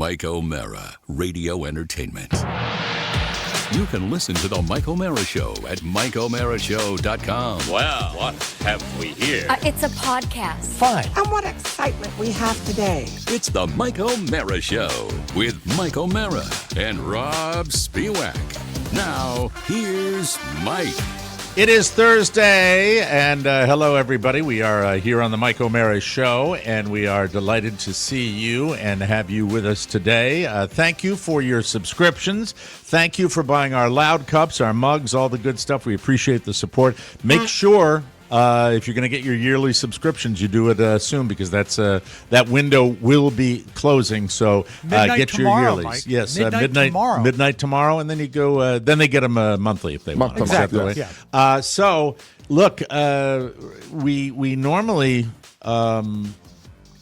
Mike O'Mara, radio entertainment. You can listen to The Mike O'Mara Show at MikeO'MaraShow.com. Well, what have we here? It's a podcast. Fine. And what excitement we have today. It's The Mike O'Mara Show with Mike O'Mara and Rob Spiewak. Now, here's Mike. It is Thursday, and hello, everybody. We are here on the Mike O'Mara Show, and we are delighted to see you and have you with us today. Thank you for your subscriptions. Thank you for buying our loud cups, our mugs, all the good stuff. We appreciate the support. Make sure, if you're going to get your yearly subscriptions, you do it soon, because that window will be closing. So get tomorrow, your yearlies. Mike. Yes, midnight tomorrow, and then you go. Then they get them monthly if they want. Exactly. Yeah. So look, we normally come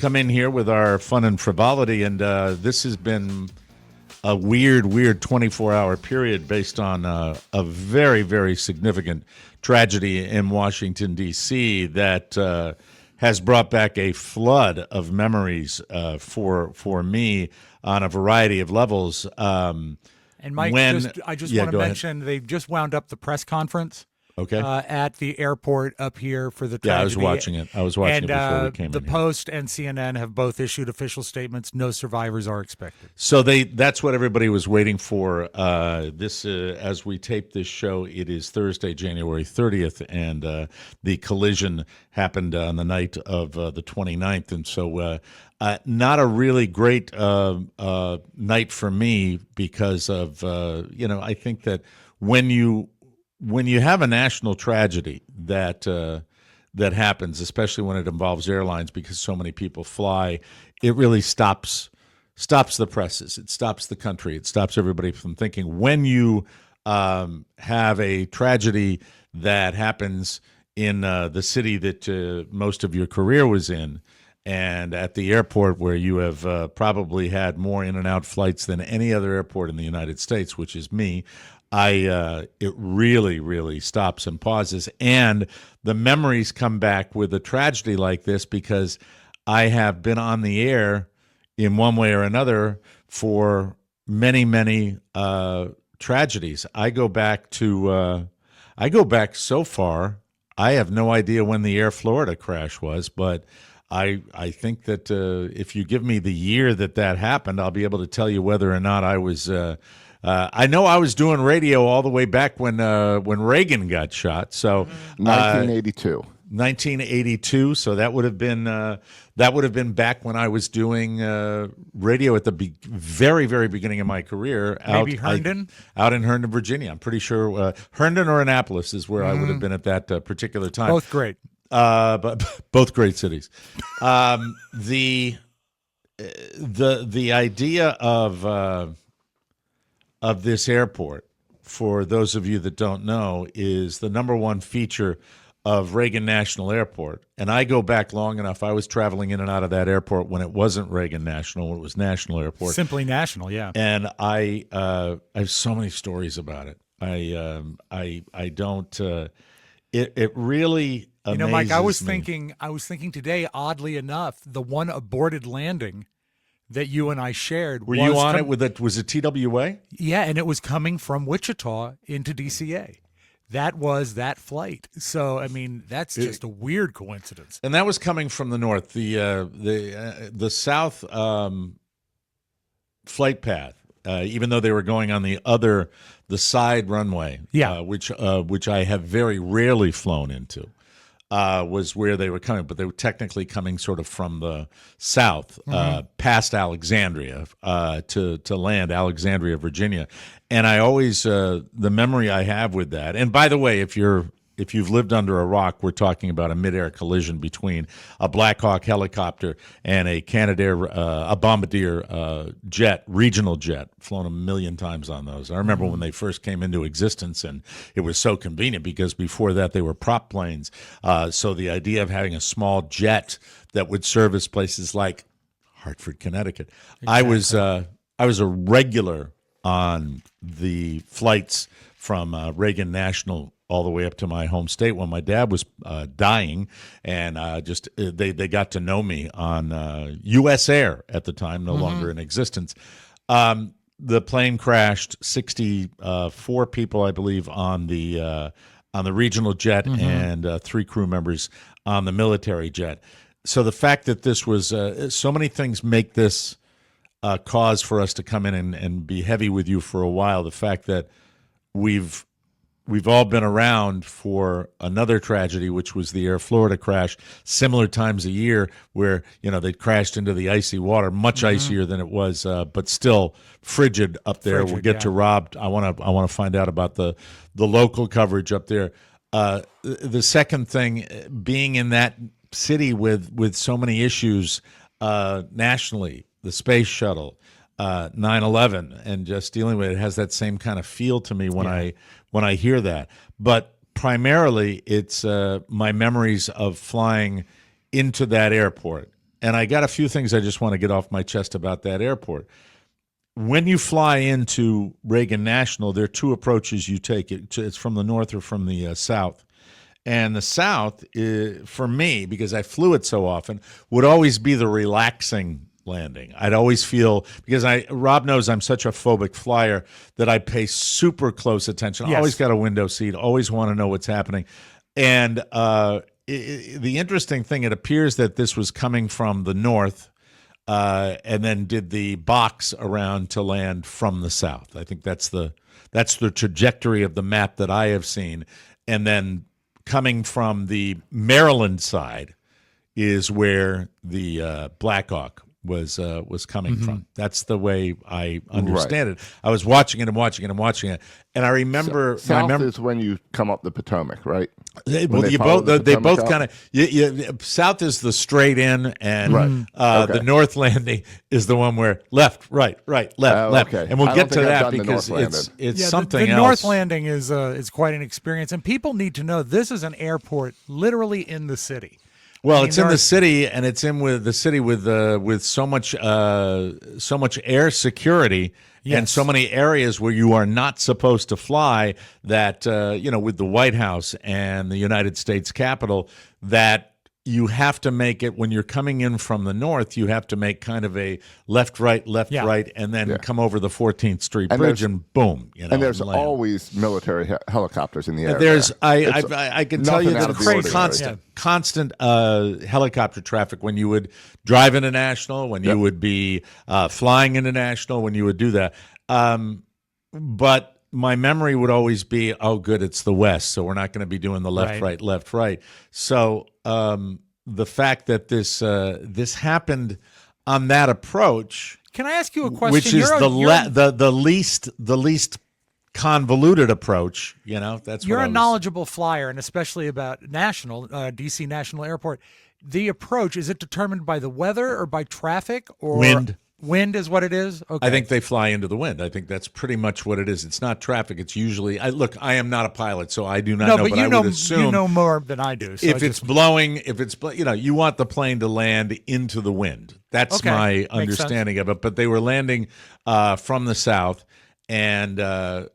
in here with our fun and frivolity, and this has been a weird 24-hour period based on a very, very significant tragedy in Washington, D.C. that has brought back a flood of memories for me on a variety of levels. And Mike, I just want to mention they've just wound up the press conference. Okay. At the airport up here for the tragedy. Yeah, I was watching it. it before we came in. The Post and CNN have both issued official statements. No survivors are expected. So that's what everybody was waiting for. As we tape this show, it is Thursday, January 30th, and the collision happened on the night of the 29th. And so not a really great night for me because of, I think that when you have a national tragedy that happens, especially when it involves airlines, because so many people fly, it really stops the presses. It stops the country. It stops everybody from thinking. When you have a tragedy that happens in the city that most of your career was in, and at the airport where you have probably had more in and out flights than any other airport in the United States, which is me, it really, really stops and pauses. And the memories come back with a tragedy like this because I have been on the air in one way or another for many, many tragedies. I go back so far. I have no idea when the Air Florida crash was, but I think that if you give me the year that happened, I'll be able to tell you whether or not I was. I know I was doing radio all the way back when Reagan got shot. So 1982. 1982. So that would have been back when I was doing radio at the very, very beginning of my career. Maybe Herndon? Out in Herndon, Virginia. I'm pretty sure Herndon or Annapolis is where I would have been at that particular time. Both great. But both great cities. The idea of this airport, for those of you that don't know, is the number one feature of Reagan National Airport. And I go back long enough. I was traveling in and out of that airport when it wasn't Reagan National, when it was National Airport. Simply National, yeah. And I have so many stories about it. I don't. It really amazes Mike, I was me. thinking today, oddly enough, the one aborted landing that you and I shared. Were you on it with it? Was it TWA? Yeah, and it was coming from Wichita into DCA. That was that flight. So, I mean, that's just a weird coincidence. And that was coming from the north. The south flight path, even though they were going on the side runway, which I have very rarely flown into. Was where they were coming, but they were technically coming sort of from the south, past Alexandria, to land Alexandria, Virginia. And I always the memory I have with that. And by the way, if you've lived under a rock, we're talking about a midair collision between a Black Hawk helicopter and a Canadair, a Bombardier jet, regional jet. Flown a million times on those. I remember when they first came into existence, and it was so convenient because before that they were prop planes. So the idea of having a small jet that would service places like Hartford, Connecticut. Exactly. I was a regular on the flights from Reagan National all the way up to my home state when my dad was dying, and they got to know me on U.S. Air at the time, no longer in existence. The plane crashed. 64 people, I believe, on the regional jet, and 3 crew members on the military jet. So the fact that this was so many things make this cause for us to come in and be heavy with you for a while. The fact that we've all been around for another tragedy, which was the Air Florida crash, similar times a year where, they crashed into the icy water, much icier than it was, but still frigid up there. We'll get to Rob. I want to find out about the local coverage up there. The second thing, being in that city with so many issues nationally, the space shuttle, 9/11, and just dealing with it has that same kind of feel to me when I hear that. But primarily, it's my memories of flying into that airport. And I got a few things I just want to get off my chest about that airport. When you fly into Reagan National, there are 2 approaches you take. It's from the north or from the south. And the south, for me, because I flew it so often, would always be the relaxing landing. I'd always feel, because Rob knows I'm such a phobic flyer, that I pay super close attention. I always got a window seat, always want to know what's happening. And the interesting thing, it appears that this was coming from the north, and then did the box around to land from the south. I think that's the trajectory of the map that I have seen. And then coming from the Maryland side is where the Black Hawk was coming from. That's the way I understand it. I was watching it, and I remember. South is when you come up the Potomac, right? They both kind of. South is the straight in, and the north landing is the one where left, right, left. Okay. And we'll get to that because it's something the else. North landing is quite an experience, and people need to know this is an airport literally in the city. Well, it's in the city, and it's in with the city with so much air security and so many areas where you are not supposed to fly. That with the White House and the United States Capitol, that you have to make it when you're coming in from the north. You have to make kind of a left, right, and then come over the 14th Street Bridge, and boom. And there's always military helicopters in the air. There's I can tell you there's constant helicopter traffic when you would drive international, when you would be flying international, when you would do that. But my memory would always be, oh, good, it's the West, so we're not going to be doing the left, right. So the fact that this happened on that approach, can I ask you a question? Which is the least convoluted approach, that's you're what a knowledgeable flyer, and especially about DC National Airport. The approach, is it determined by the weather or by traffic or wind? Wind is what it is? Okay. I think they fly into the wind. I think that's pretty much what it is. It's not traffic. It's usually I am not a pilot, so I do not know. But I would assume you know more than I do. So it's blowing, you want the plane to land into the wind. That's my understanding of it. But they were landing from the south, and the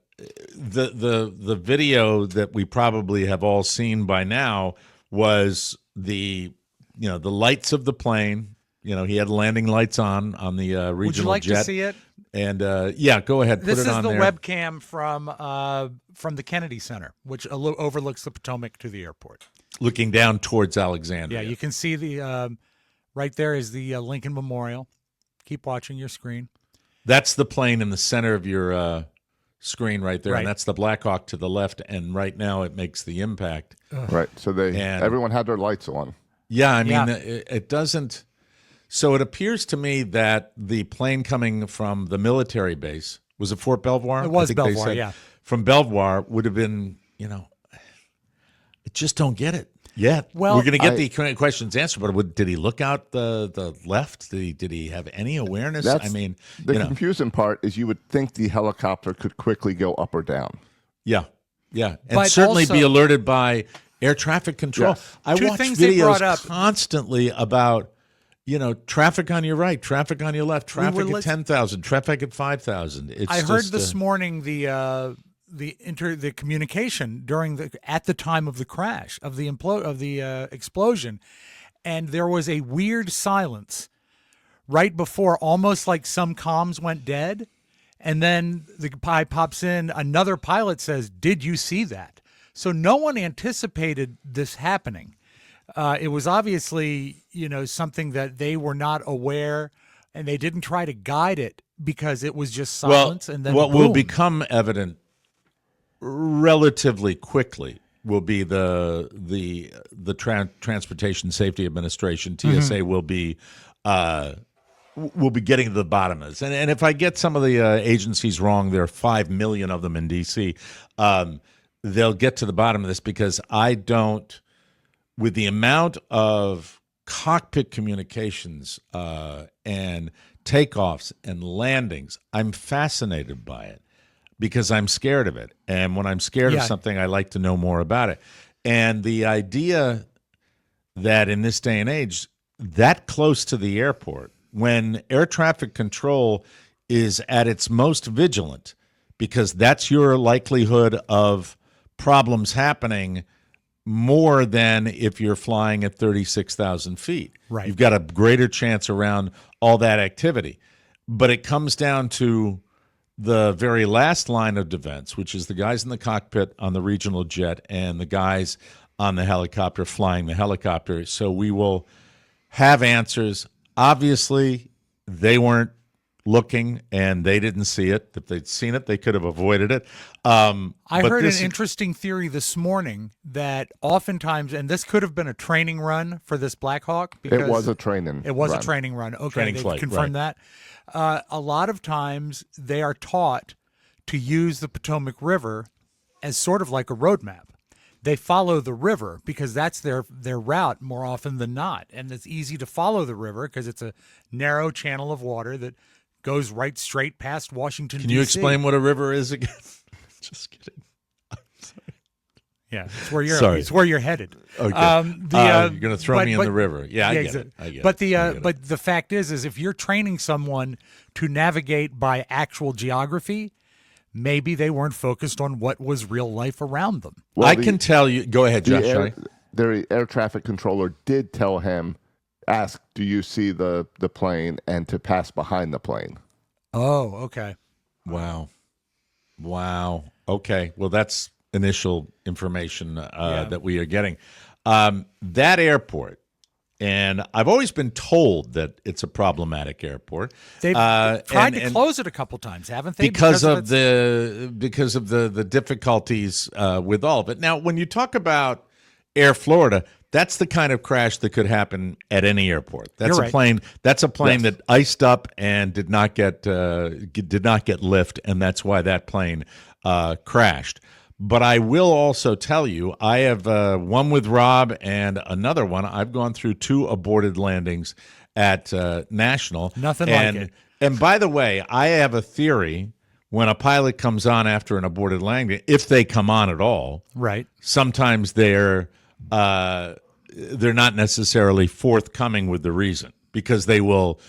video that we probably have all seen by now was the lights of the plane. He had landing lights on the regional jet. Would you like to see it? And go ahead. This put it on there. This is the webcam from the Kennedy Center, which overlooks the Potomac to the airport, looking down towards Alexandria. Yeah, you can see the right there is the Lincoln Memorial. Keep watching your screen. That's the plane in the center of your screen right there, and that's the Black Hawk to the left. And right now, it makes the impact. Right. So everyone had their lights on. Yeah, I mean, it doesn't. So it appears to me that the plane coming from the military base, was it Fort Belvoir? It was Belvoir, From Belvoir would have been, I just don't get it yet. Well, we're going to get the questions answered, but did he look out the left? Did he have any awareness? The confusing part is you would think the helicopter could quickly go up or down. Yeah, and but certainly also, be alerted by air traffic control. Yes. I watch videos constantly about traffic on your right, traffic on your left, traffic at 10,000, traffic at 5,000. I heard this morning the the communication at the time of the crash of the explosion, and there was a weird silence right before, almost like some comms went dead, and then the guy pops in. Another pilot says, "Did you see that?" So no one anticipated this happening. It was obviously, something that they were not aware, and they didn't try to guide it because it was just silence. And then what boom. will become evident relatively quickly will be the Transportation Safety Administration, TSA, will be getting to the bottom of this. And if I get some of the agencies wrong, there are 5 million of them in D.C., they'll get to the bottom of this, because I don't, with the amount of cockpit communications and takeoffs and landings, I'm fascinated by it because I'm scared of it. And when I'm scared of something, I like to know more about it. And the idea that in this day and age, that close to the airport, when air traffic control is at its most vigilant, because that's your likelihood of problems happening more than if you're flying at 36,000 feet. Right. You've got a greater chance around all that activity. But it comes down to the very last line of defense, which is the guys in the cockpit on the regional jet and the guys on the helicopter flying the helicopter. So we will have answers. Obviously, they weren't looking and they didn't see it. If they'd seen it, they could have avoided it. I heard an interesting theory this morning that oftentimes, and this could have been a training run for this Black Hawk. It was a training It was run. a training run. Okay, Training they've flight, confirmed that. A lot of times they are taught to use the Potomac River as sort of like a roadmap. They follow the river because that's their route more often than not. And it's easy to follow the river because it's a narrow channel of water that goes right straight past Washington, D.C. Can you explain what a river is again? Just kidding. Yeah, it's where you're headed. Okay. You're going to throw me in the river. Yeah, I get exactly. it. But the fact is if you're training someone to navigate by actual geography, maybe they weren't focused on what was real life around them. Well, I can tell you. Go ahead, Josh. The air traffic controller did tell him, ask, do you see the plane, and to pass behind the plane. Oh, okay. Wow. Okay. Well, that's initial information that we are getting. That airport, and I've always been told that it's a problematic airport. They've tried to close it a couple times, haven't they? Because of the difficulties with all of it. Now, when you talk about Air Florida, that's the kind of crash that could happen at any airport. That's You're a right. plane. That's a plane that iced up and did not get lift, and that's why that plane crashed. But I will also tell you, I have one with Rob and another one. I've gone through 2 aborted landings at National. Nothing like it. And by the way, I have a theory. When a pilot comes on after an aborted landing, if they come on at all, right, sometimes they're not necessarily forthcoming with the reason, because they will.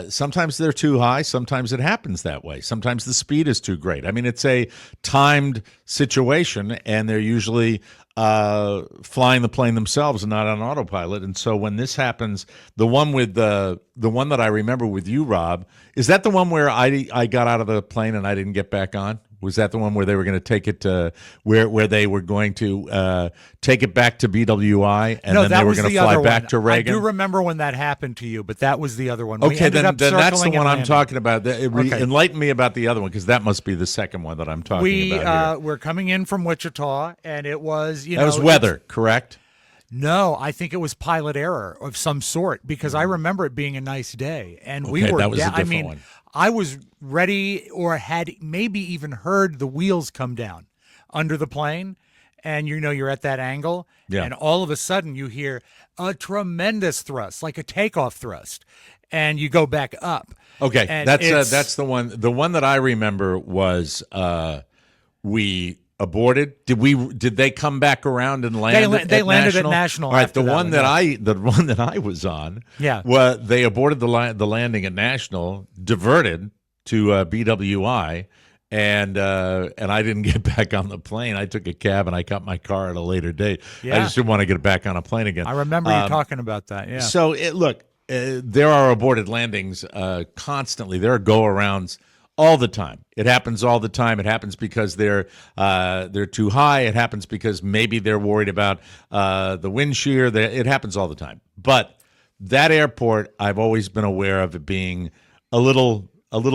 Sometimes they're too high. Sometimes it happens that way. Sometimes the speed is too great. I mean, it's a timed situation, and they're usually flying the plane themselves and not on autopilot. And so when this happens, the one that I remember with you, Rob, is that the one where I got out of the plane and I didn't get back on? Was that the one where they were going to take it to where they were going to take it back to BWI and then they were going to fly back to Reagan? I do remember when that happened to you, but that was the other one. Okay, then that's the one I'm talking about. Enlighten me about the other one, because that must be the second one that I'm talking about here. We're coming in from Wichita, and it was that was weather, correct? No, I think it was pilot error of some sort, because I remember it being a nice day, and we were. That was a different one. I was ready, or had maybe even heard the wheels come down under the plane, and you're at that angle, and all of a sudden you hear a tremendous thrust, like a takeoff thrust, and you go back up. Okay, and that's the one. The one that I remember was we aborted. Did they come back around and land? They landed National? at National. All right, after the one that I was on. Yeah. Well, they aborted the landing at National, diverted to BWI, And I didn't get back on the plane. I took a cab and I got my car at a later date. I Yeah. just didn't want to get back on a plane again. I remember you talking about that. Yeah. So look, there are aborted landings constantly. There are go-arounds all the time. It happens all the time. It happens because they're too high. It happens because maybe they're worried about the wind shear. It happens all the time. But that airport, I've always been aware of it being a little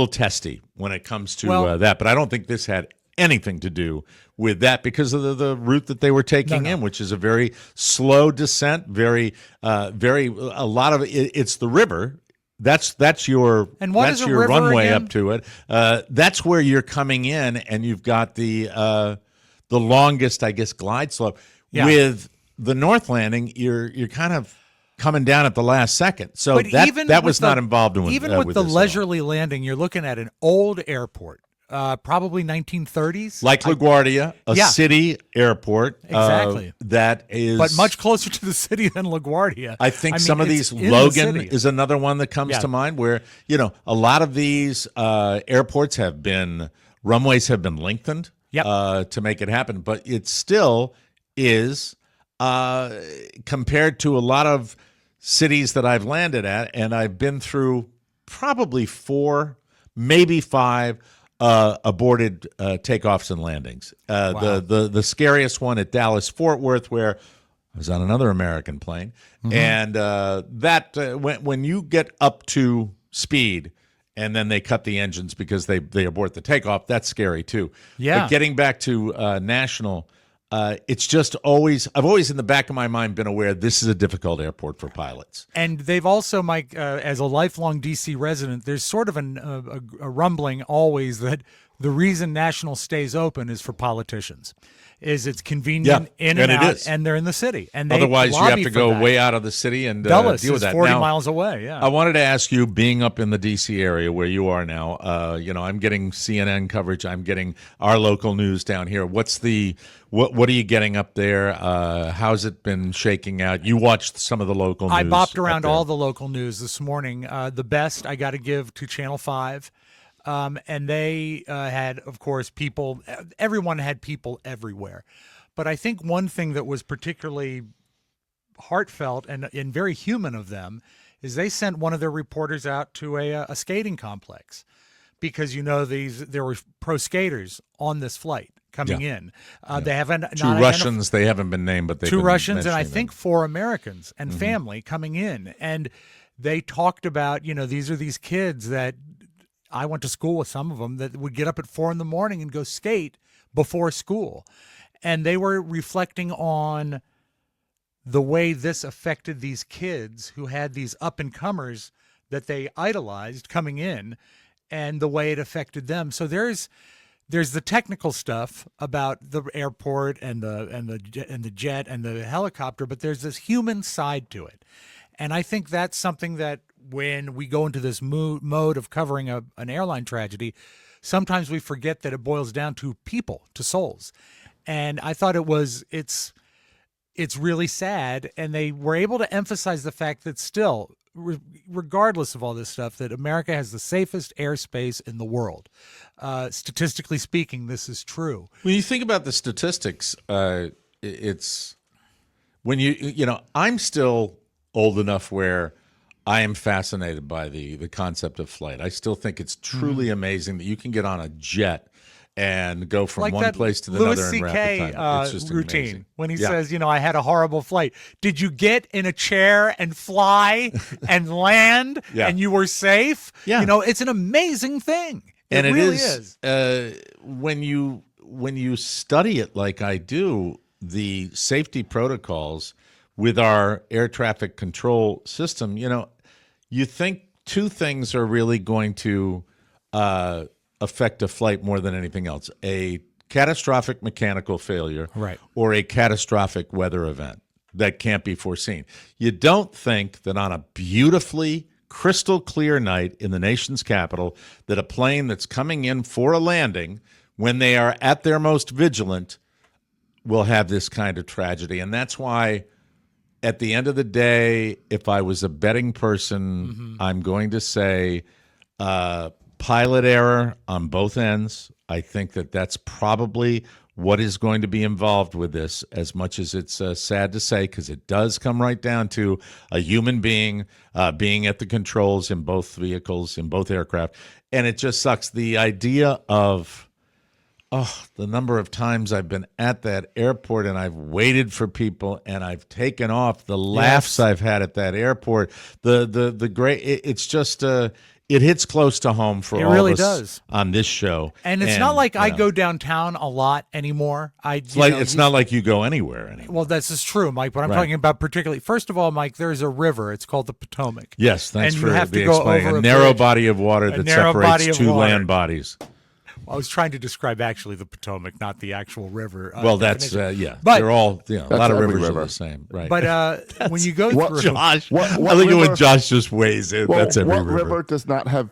testy when it comes to that. But I don't think this had anything to do with that because of the route that they were taking in, which is a very slow descent, very a lot of it's the river. That's your And what that's is a your river runway again? up to it. That's where you're coming in, and you've got the longest, I guess, glide slope. Yeah. With the North Landing, you're kind of coming down at the last second. So But even that with was not involved in even with the this at all. leisurely landing, you're looking at an old airport, probably 1930s, Like LaGuardia, a Yeah. city airport. Exactly. That is, but much closer to the city than LaGuardia. I think some of it's these, in the Logan city. is another one that comes Yeah. to mind where, a lot of these airports runways have been lengthened Yep. to make it happen. But it still is, compared to a lot of cities that I've landed at, and I've been through probably 4, maybe 5 aborted takeoffs and landings. The scariest one at Dallas Fort Worth, where I was on another American plane, and when you get up to speed and then they cut the engines because they abort the takeoff, that's scary too. Yeah. But getting back to national. It's just I've always in the back of my mind been aware this is a difficult airport for pilots. And they've also, Mike, as a lifelong D.C. resident, there's sort of a rumbling always that the reason National stays open is for politicians. It's convenient in and and it out, is. and they're in the city. And they Otherwise, you have lobby to for go that. way out of the city and Dulles deal with is that. 40 Now, miles away. Yeah. I wanted to ask you, being up in the D.C. area where you are now, I'm getting CNN coverage. I'm getting our local news down here. What are you getting up there? How's it been shaking out? You watched some of the local news. I bopped up around there. all the local news this morning. The best I got to give to Channel 5. And they had, of course, people. Everyone had people everywhere. But I think one thing that was particularly heartfelt and very human of them is they sent one of their reporters out to a skating complex because there were pro skaters on this flight coming in. They haven't not Two Russians. They haven't been named, but they've two been Russians and I mentioning think them. 4 Americans and family coming in, and they talked about these are these kids that I went to school with, some of them that would get up at 4 a.m. and go skate before school. And they were reflecting on the way this affected these kids who had these up-and-comers that they idolized coming in, and the way it affected them. So there's the technical stuff about the airport and the jet and the helicopter, but there's this human side to it. And I think that's something that when we go into this mode of covering an airline tragedy, sometimes we forget that it boils down to people, to souls. And I thought it's really sad, and they were able to emphasize the fact that still, regardless of all this stuff, that America has the safest airspace in the world. Statistically speaking, this is true. When you think about the statistics, it's when I'm still old enough where I am fascinated by the concept of flight. I still think it's truly amazing that you can get on a jet and go from Like one that place to Louis another in rapid C.K. time. It's just routine amazing. when he Yeah. says, I had a horrible flight. Did you get in a chair and fly and land Yeah. and you were safe? Yeah. It's an amazing thing. And it really is. When you study it like I do, the safety protocols with our air traffic control system, you think 2 things are really going to affect a flight more than anything else: a catastrophic mechanical failure, Right, or a catastrophic weather event that can't be foreseen. You don't think that on a beautifully crystal clear night in the nation's capital that a plane that's coming in for a landing, when they are at their most vigilant, will have this kind of tragedy. And that's why, at the end of the day, if I was a betting person, I'm going to say pilot error on both ends. I think that that's probably what is going to be involved with this, as much as it's sad to say, because it does come right down to a human being being at the controls in both vehicles, in both aircraft. And it just sucks. The idea of, the number of times I've been at that airport and I've waited for people and I've taken off, the laughs I've had at that airport, the great, it's just, it hits close to home for all really of us does. on this show. And it's not like I go downtown a lot anymore. It's not like you go anywhere anymore. Well, this is true, Mike, but I'm talking about particularly, first of all, Mike, there's a river. It's called the Potomac. Yes, thanks and for you have the to go explaining. over A narrow bridge, body of water that separates two land bodies. I was trying to describe actually the Potomac, not the actual river. Well, that's, definition. but they're all, a lot of every rivers river. are the same. Right. But when you go through... Josh, what I think river- when Josh just weighs in, that's every what river. river does not have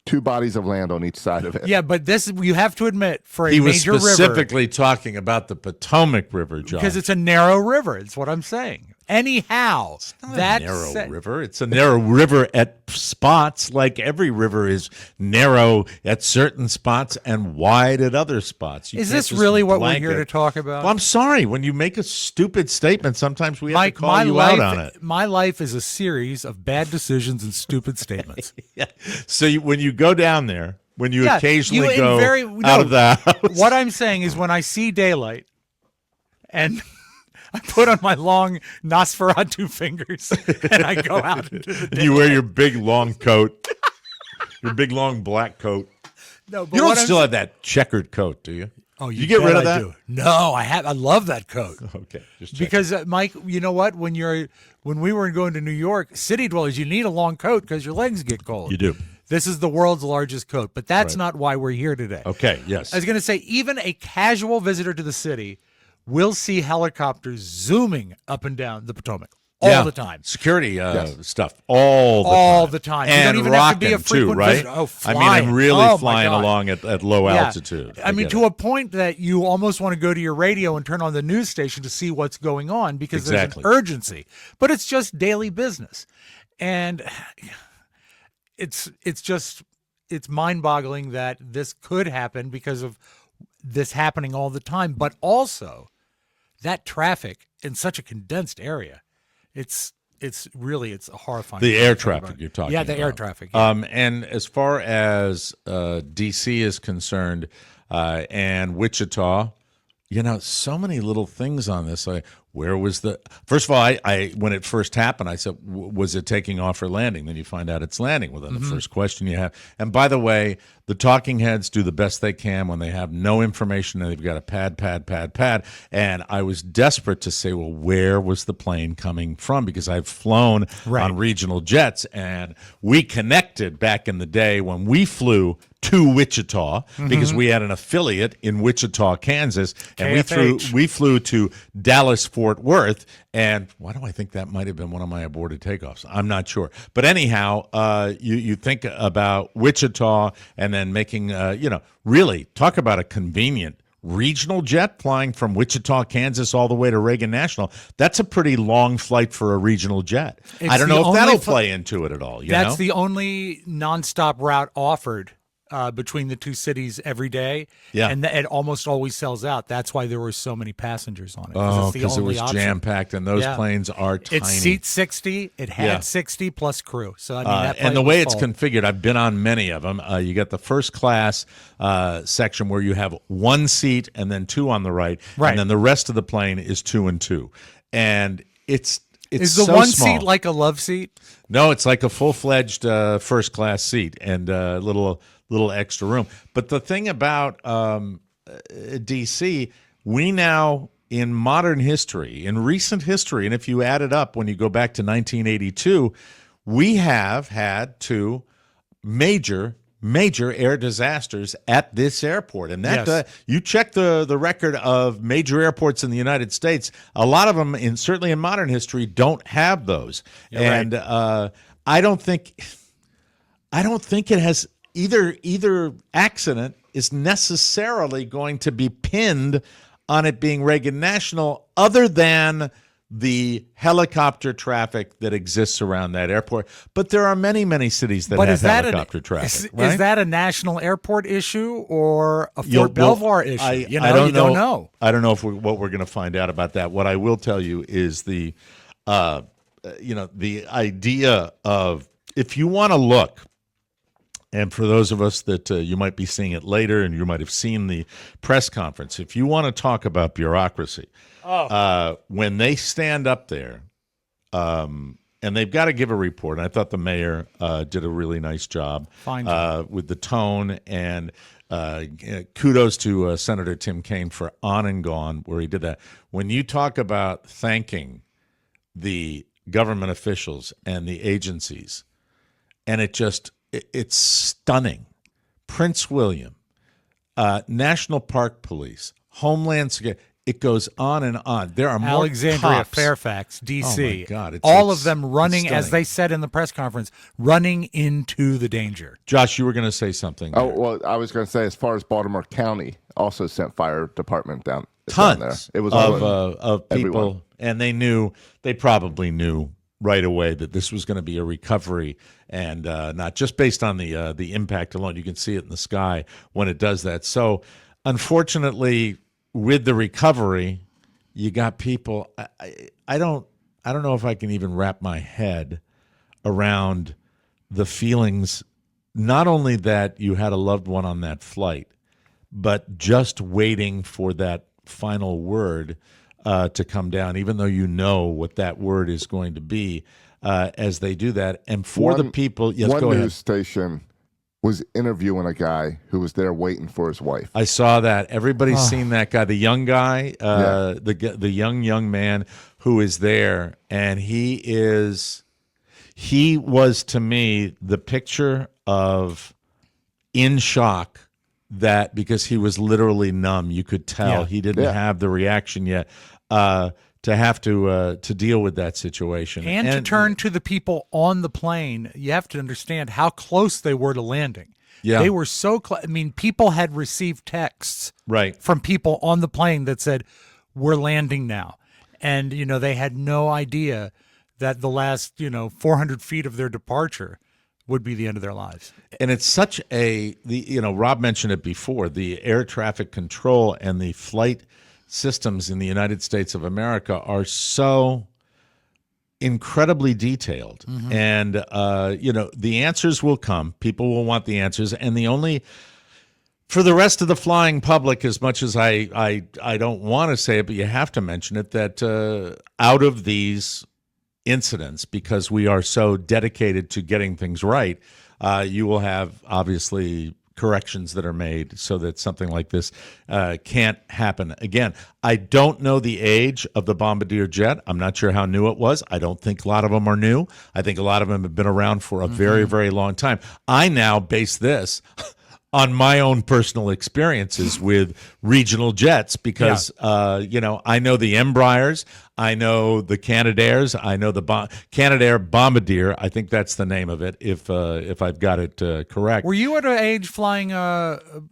two bodies of land on each side of it? Yeah, but this, you have to admit, for a He was major river... specifically talking about the Potomac River, Josh. Because it's a narrow river. It's what I'm saying. Anyhow, that's a narrow river. It's a narrow river at spots, like every river is narrow at certain spots and wide at other spots. Is this really what we're here to talk about? Well, I'm sorry. When you make a stupid statement, sometimes we have to call you out on it. My life is a series of bad decisions and stupid statements. Yeah. So when you go down there, when you occasionally go out of the house. What I'm saying is when I see daylight and... I put on my long Nosferatu fingers and I go out into the day. You wear your big long coat, your big long black coat. No, but you don't still have that checkered coat, do you? Oh, you get rid of that? Do. No, I have. I love that coat. Okay, just because Mike, you know what? When we were going to New York, city dwellers, you need a long coat because your legs get cold. You do. This is the world's largest coat, but that's not why we're here today. Okay. Yes. I was going to say, even a casual visitor to the city will see helicopters zooming up and down the Potomac all the time. Security stuff all the time. And you don't even rocking have to be a frequent too, right? visitor. Oh, I flying. mean, I'm really Oh, flying along at low altitude. I mean, to a point that you almost want to go to your radio and turn on the news station to see what's going on because there's an urgency. But it's just daily business. And it's mind-boggling that this could happen because of this happening all the time, but also that traffic in such a condensed area, it's a horrifying. The air traffic you're talking about. Yeah, the air traffic. Yeah. And as far as D.C. is concerned and Wichita, so many little things on this. Where was first of all, I when it first happened, I said, was it taking off or landing? Then you find out it's landing. Well, then the first question you have. And by the way, the talking heads do the best they can when they have no information and they've got a pad. And I was desperate to say, well, where was the plane coming from? Because I've flown on regional jets, and we connected back in the day when we flew to Wichita because we had an affiliate in Wichita, Kansas, and we flew to Dallas, Fort Worth, and why do I think that might have been one of my aborted takeoffs? I'm not sure. But anyhow, you think about Wichita and then making, really talk about a convenient regional jet flying from Wichita, Kansas, all the way to Reagan National. That's a pretty long flight for a regional jet. I don't know if that'll play into it at all. That's the only nonstop route offered between the two cities every day. Yeah. And it almost always sells out. That's why there were so many passengers on it. Because it was jam-packed, and those planes are tiny. It seats 60. It had 60 plus crew. So, I mean, that and the way it's configured, I've been on many of them. You got the first class section where you have one seat and then two on the right. And then the rest of the plane is 2 and 2. And it's is the so one small. seat like a love seat? No, it's like a full-fledged first class seat and a little extra room. But the thing about D.C., we now, in modern history, in recent history, and if you add it up when you go back to 1982, we have had 2 major air disasters at this airport. And that you check the record of major airports in the United States, a lot of them, certainly in modern history, don't have those. And I don't think it has either accident is necessarily going to be pinned on it being Reagan National, other than the helicopter traffic that exists around that airport. But there are many, many cities that have helicopter traffic. Is that a national airport issue or a You'll- Fort Belvoir issue? I You don't don't know. I don't know what we're going to find out about that. What I will tell you is the idea of, if you want to look, and for those of us that you might be seeing it later and you might have seen the press conference, if you want to talk about bureaucracy, when they stand up there, and they've got to give a report. And I thought the mayor did a really nice job, Fine job. with the tone, and kudos to Senator Tim Kaine for On and Gone, where he did that. When you talk about thanking the government officials and the agencies, and it's stunning. Prince William, National Park Police, Homeland Security. It goes on and on. There are more Alexandria, cops. Fairfax, D.C. Oh my God, all it's of them running, as stunning. they said in the press conference, running into the danger. Josh, you were going to say something. Oh, there. well, I was going to say, as far as Baltimore County, also sent fire department down Tons there. It was of people, everyone. and they probably knew right away that this was going to be a recovery, and not just based on the impact alone. You can see it in the sky when it does that. So, unfortunately, with the recovery, you got people. I don't know if I can even wrap my head around the feelings. Not only that you had a loved one on that flight, but just waiting for that final word to come down, even though you know what that word is going to be as they do that. And for the people, yes, one go news ahead. station was interviewing a guy who was there waiting for his wife. I saw that. Everybody's seen that guy, the young guy, the young man who is there, and he was to me the picture of in shock, that because he was literally numb. You could tell he didn't have the reaction yet to have to deal with that situation. And to turn to the people on the plane, you have to understand how close they were to landing. Yeah. They were so close. I mean, people had received texts Right. from people on the plane that said, "We're landing now." And, they had no idea that the last, 400 feet of their departure would be the end of their lives. And it's such Rob mentioned it before, the air traffic control and the flight systems in the United States of America are so incredibly detailed. And, the answers will come. People will want the answers. And for the rest of the flying public, as much as I don't want to say it, but you have to mention it, that out of these incidents, because we are so dedicated to getting things right, you will have obviously corrections that are made so that something like this can't happen again. I don't know the age of the Bombardier jet. I'm not sure how new it was. I don't think a lot of them are new. I think a lot of them have been around for a very, very long time. I now base this on my own personal experiences with regional jets, because I know the Embraers, I know the Canadairs, I know the Canadair Bombardier. I think that's the name of it, if I've got it correct. Were you at an age flying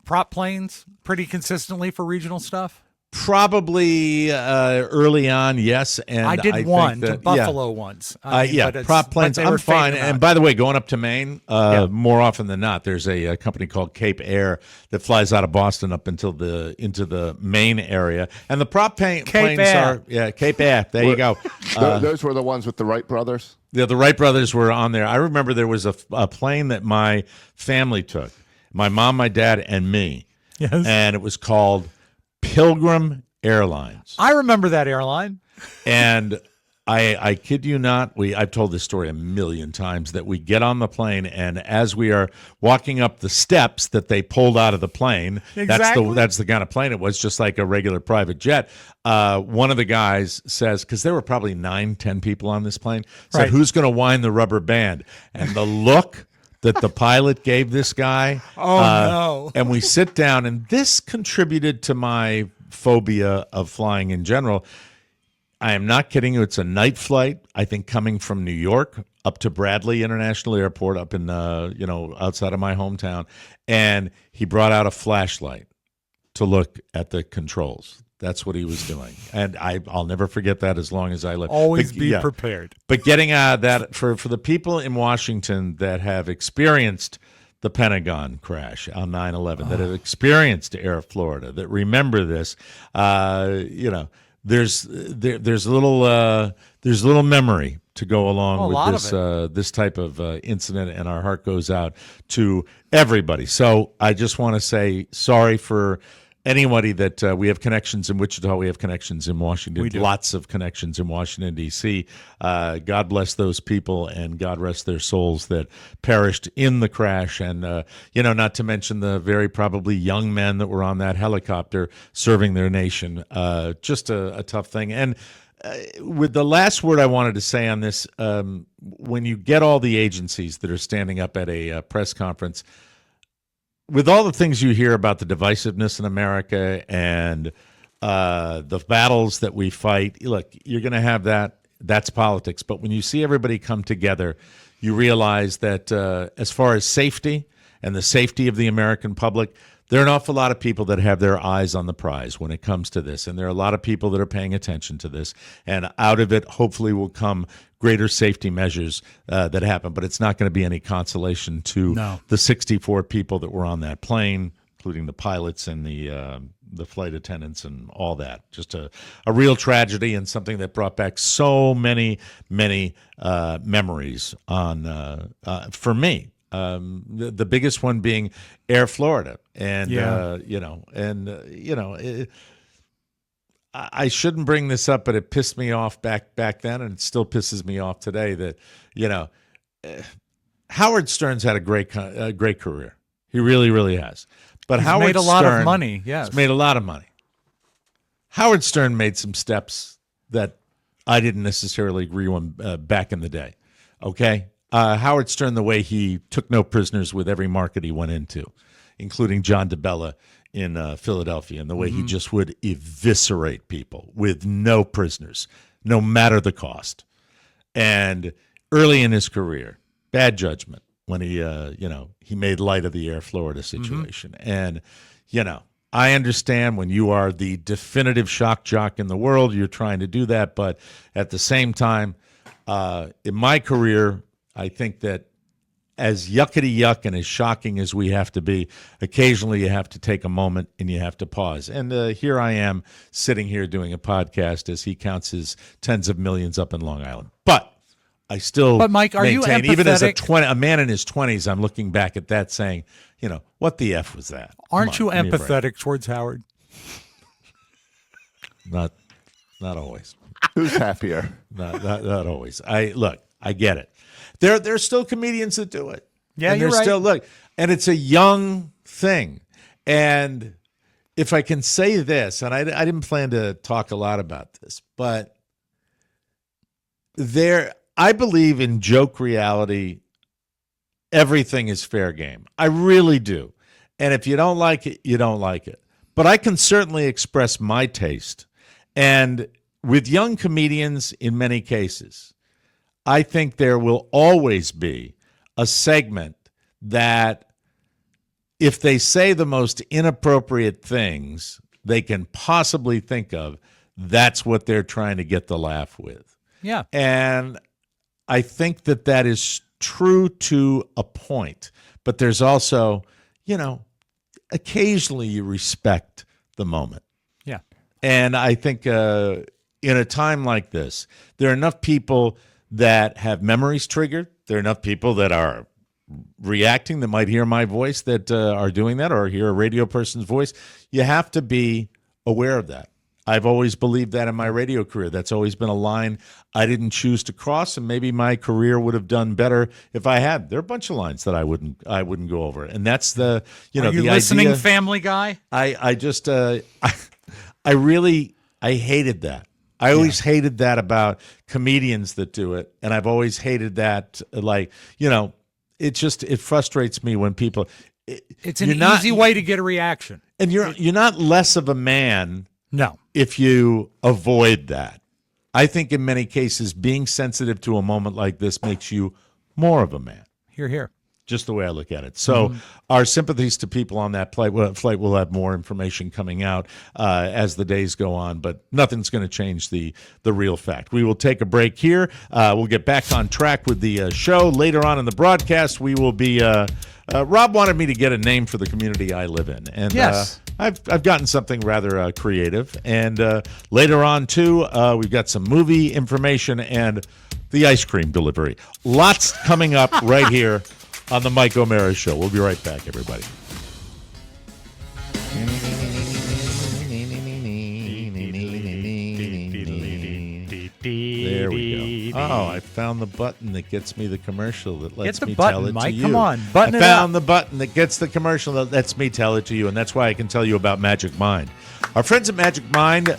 prop planes pretty consistently for regional stuff? Probably early on, yes. And I did think one that, to Buffalo once. Prop planes. but they were I'm fine. fading And out. by the way, going up to Maine, more often than not, there's a company called Cape Air that flies out of Boston up into the Maine area. And the planes Air. are Cape Air. There you go. Those were the ones with the Wright brothers? Yeah, the Wright brothers were on there. I remember there was a plane that my family took, my mom, my dad, and me. Yes. And it was called Pilgrim Airlines. I remember that airline. And I kid you not, I've told this story a million times, that we get on the plane, and as we are walking up the steps that they pulled out of the plane, Exactly. that's the kind of plane it was, just like a regular private jet. One of the guys says, because there were probably 9-10 people on this plane, said, Right. "Who's going to wind the rubber band?" And the look that the pilot gave this guy. No. And we sit down, and this contributed to my phobia of flying in general. I am not kidding you. It's a night flight, I think, coming from New York up to Bradley International Airport up in, outside of my hometown. And he brought out a flashlight to look at the controls. That's what he was doing, and I'll never forget that as long as I live. Always be prepared. But getting that for the people in Washington that have experienced the Pentagon crash on 9/11, that have experienced Air Florida, that remember this, there's a little memory to go along with this type of incident, and our heart goes out to everybody. So I just want to say sorry for anybody that we have connections in Wichita, we have connections in Washington, lots of connections in Washington, D.C. God bless those people, and God rest their souls that perished in the crash. And, not to mention the very probably young men that were on that helicopter serving their nation. Just a tough thing. And with the last word I wanted to say on this, when you get all the agencies that are standing up at a press conference, with all the things you hear about the divisiveness in America and the battles that we fight, look, you're going to have that. That's politics. But when you see everybody come together, you realize that as far as safety and the safety of the American public, there are an awful lot of people that have their eyes on the prize when it comes to this. And there are a lot of people that are paying attention to this. And out of it, hopefully, will come greater safety measures that happen. But it's not going to be any consolation to the 64 people that were on that plane, including the pilots and the flight attendants and all that. Just a real tragedy, and something that brought back so many memories for me. The biggest one being Air Florida, and I shouldn't bring this up, but it pissed me off back then, and it still pisses me off today. That Howard Stern's had a great career. He really has. But He's Howard made a lot of money. Yes, he's made a lot of money. Howard Stern made some steps that I didn't necessarily agree on back in the day. Okay. Howard Stern, the way he took no prisoners with every market he went into, including John DeBella in Philadelphia, and the way he just would eviscerate people with no prisoners, no matter the cost. And early in his career, bad judgment when he made light of the Air Florida situation. And, I understand when you are the definitive shock jock in the world, you're trying to do that. But at the same time, in my career, I think that as yuckety yuck and as shocking as we have to be, occasionally you have to take a moment and you have to pause. And here I am sitting here doing a podcast as he counts his tens of millions up in Long Island. But I still Mike, are you maintain, even as empathetic? a man in his 20s, I'm looking back at that saying, what the F was that? Aren't you empathetic towards Howard? Not always. Who's happier? Not always. I get it. There's still comedians that do it. Yeah, and you're right. Still, and it's a young thing. And if I can say this, and I didn't plan to talk a lot about this, but I believe in joke reality. Everything is fair game. I really do. And if you don't like it, you don't like it. But I can certainly express my taste. And with young comedians, in many cases, I think there will always be a segment that if they say the most inappropriate things they can possibly think of, that's what they're trying to get the laugh with. Yeah. And I think that is true to a point. But there's also, occasionally you respect the moment. Yeah. And I think in a time like this, there are enough people that have memories triggered. There are enough people that are reacting, that might hear my voice, that are doing that, or hear a radio person's voice. You have to be aware of that. I've always believed that in my radio career. That's always been a line I didn't choose to cross, and maybe my career would have done better if I had. There are a bunch of lines that I wouldn't go over, and that's the Are you the listening, idea. Family Guy? I just I hated that. I always hated that about comedians that do it, and I've always hated that. It frustrates me when people. It's an easy way to get a reaction, and you're not less of a man. No. If you avoid that. I think in many cases being sensitive to a moment like this makes you more of a man. Here. just the way I look at it. So our sympathies to people on that flight. We'll have more information coming out as the days go on, but nothing's going to change the real fact. We will take a break here. We'll get back on track with the show. Later on in the broadcast, we will be Rob wanted me to get a name for the community I live in, and Yes. I've gotten something rather creative. And later on, too, we've got some movie information and the ice cream delivery. Lots coming up right here on the Mike O'Mara Show. We'll be right back, everybody. There we go. Oh, I found the button that gets me the commercial that lets Get the me button, tell it Mike. to you. Come on, button I it found up. the button that gets the commercial that lets me tell it to you, and that's why I can tell you about Magic Mind. Our friends at Magic Mind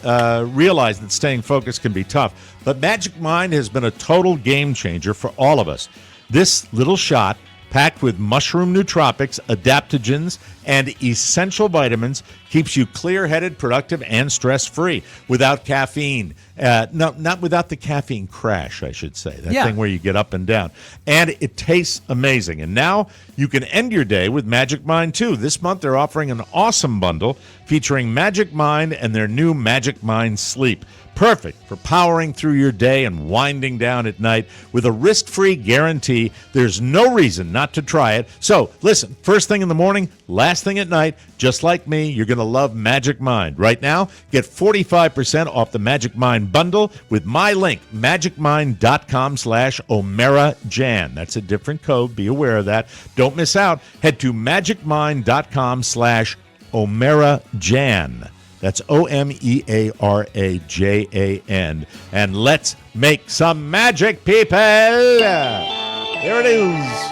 realize that staying focused can be tough, but Magic Mind has been a total game changer for all of us. This little shot, packed with mushroom nootropics, adaptogens, and essential vitamins, keeps you clear-headed, productive, and stress-free without caffeine. No, not without the caffeine crash, I should say. That thing where you get up and down. And it tastes amazing. And now you can end your day with Magic Mind, too. This month, they're offering an awesome bundle featuring Magic Mind and their new Magic Mind Sleep. Perfect for powering through your day and winding down at night with a risk-free guarantee. There's no reason not to try it. So, listen, first thing in the morning, last thing at night, just like me, you're going to love Magic Mind. Right now, get 45% off the Magic Mind bundle with my link, magicmind.com/OmeraJan. That's a different code. Be aware of that. Don't miss out. Head to magicmind.com/OmeraJan. That's OMEARAJAN. And let's make some magic, people. There it is.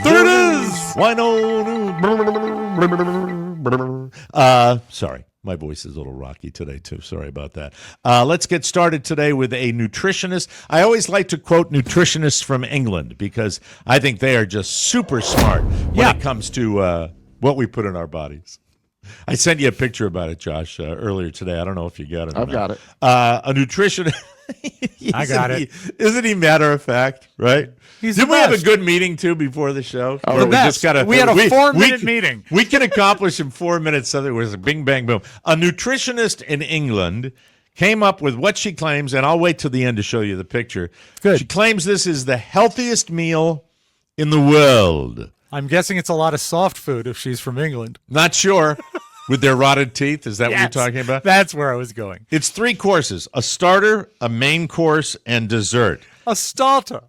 There it is. Why no? Sorry. My voice is a little rocky today, too. Sorry about that. Let's get started today with a nutritionist. I always like to quote nutritionists from England because I think they are just super smart when it comes to what we put in our bodies. I sent you a picture about it, Josh, earlier today. I don't know if you got it. I've got it. A nutritionist. I got it. Isn't he matter of fact, right? Didn't we have a good meeting, too, before the show? Oh, Or the best. We had a 4-minute meeting. We can accomplish in 4 minutes something was a bing, bang, boom. A nutritionist in England came up with what she claims, and I'll wait till the end to show you the picture. Good. She claims this is the healthiest meal in the world. I'm guessing it's a lot of soft food if she's from England. Not sure. With their rotted teeth? Is that what Yes, you're talking about? That's where I was going. It's 3 courses, a starter, a main course, and dessert. A starter.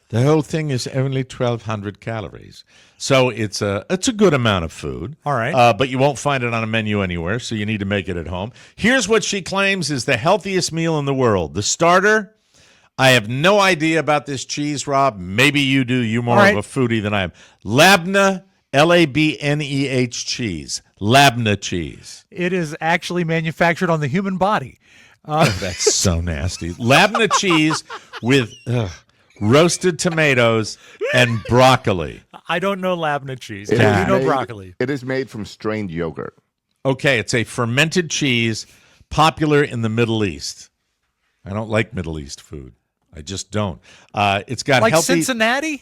The whole thing is only 1,200 calories. So it's a good amount of food. All right. But you won't find it on a menu anywhere, so you need to make it at home. Here's what she claims is the healthiest meal in the world. The starter, I have no idea about this cheese, Rob. Maybe you do. You're more of a foodie than I am. Labna, Labneh cheese. Labna cheese. It is actually manufactured on the human body. That's so nasty. Labna cheese with roasted tomatoes and broccoli. I don't know Labna cheese. It I is do know made- broccoli. It is made from strained yogurt. Okay, it's a fermented cheese popular in the Middle East. I don't like Middle East food. I just don't. It's got Like healthy Cincinnati?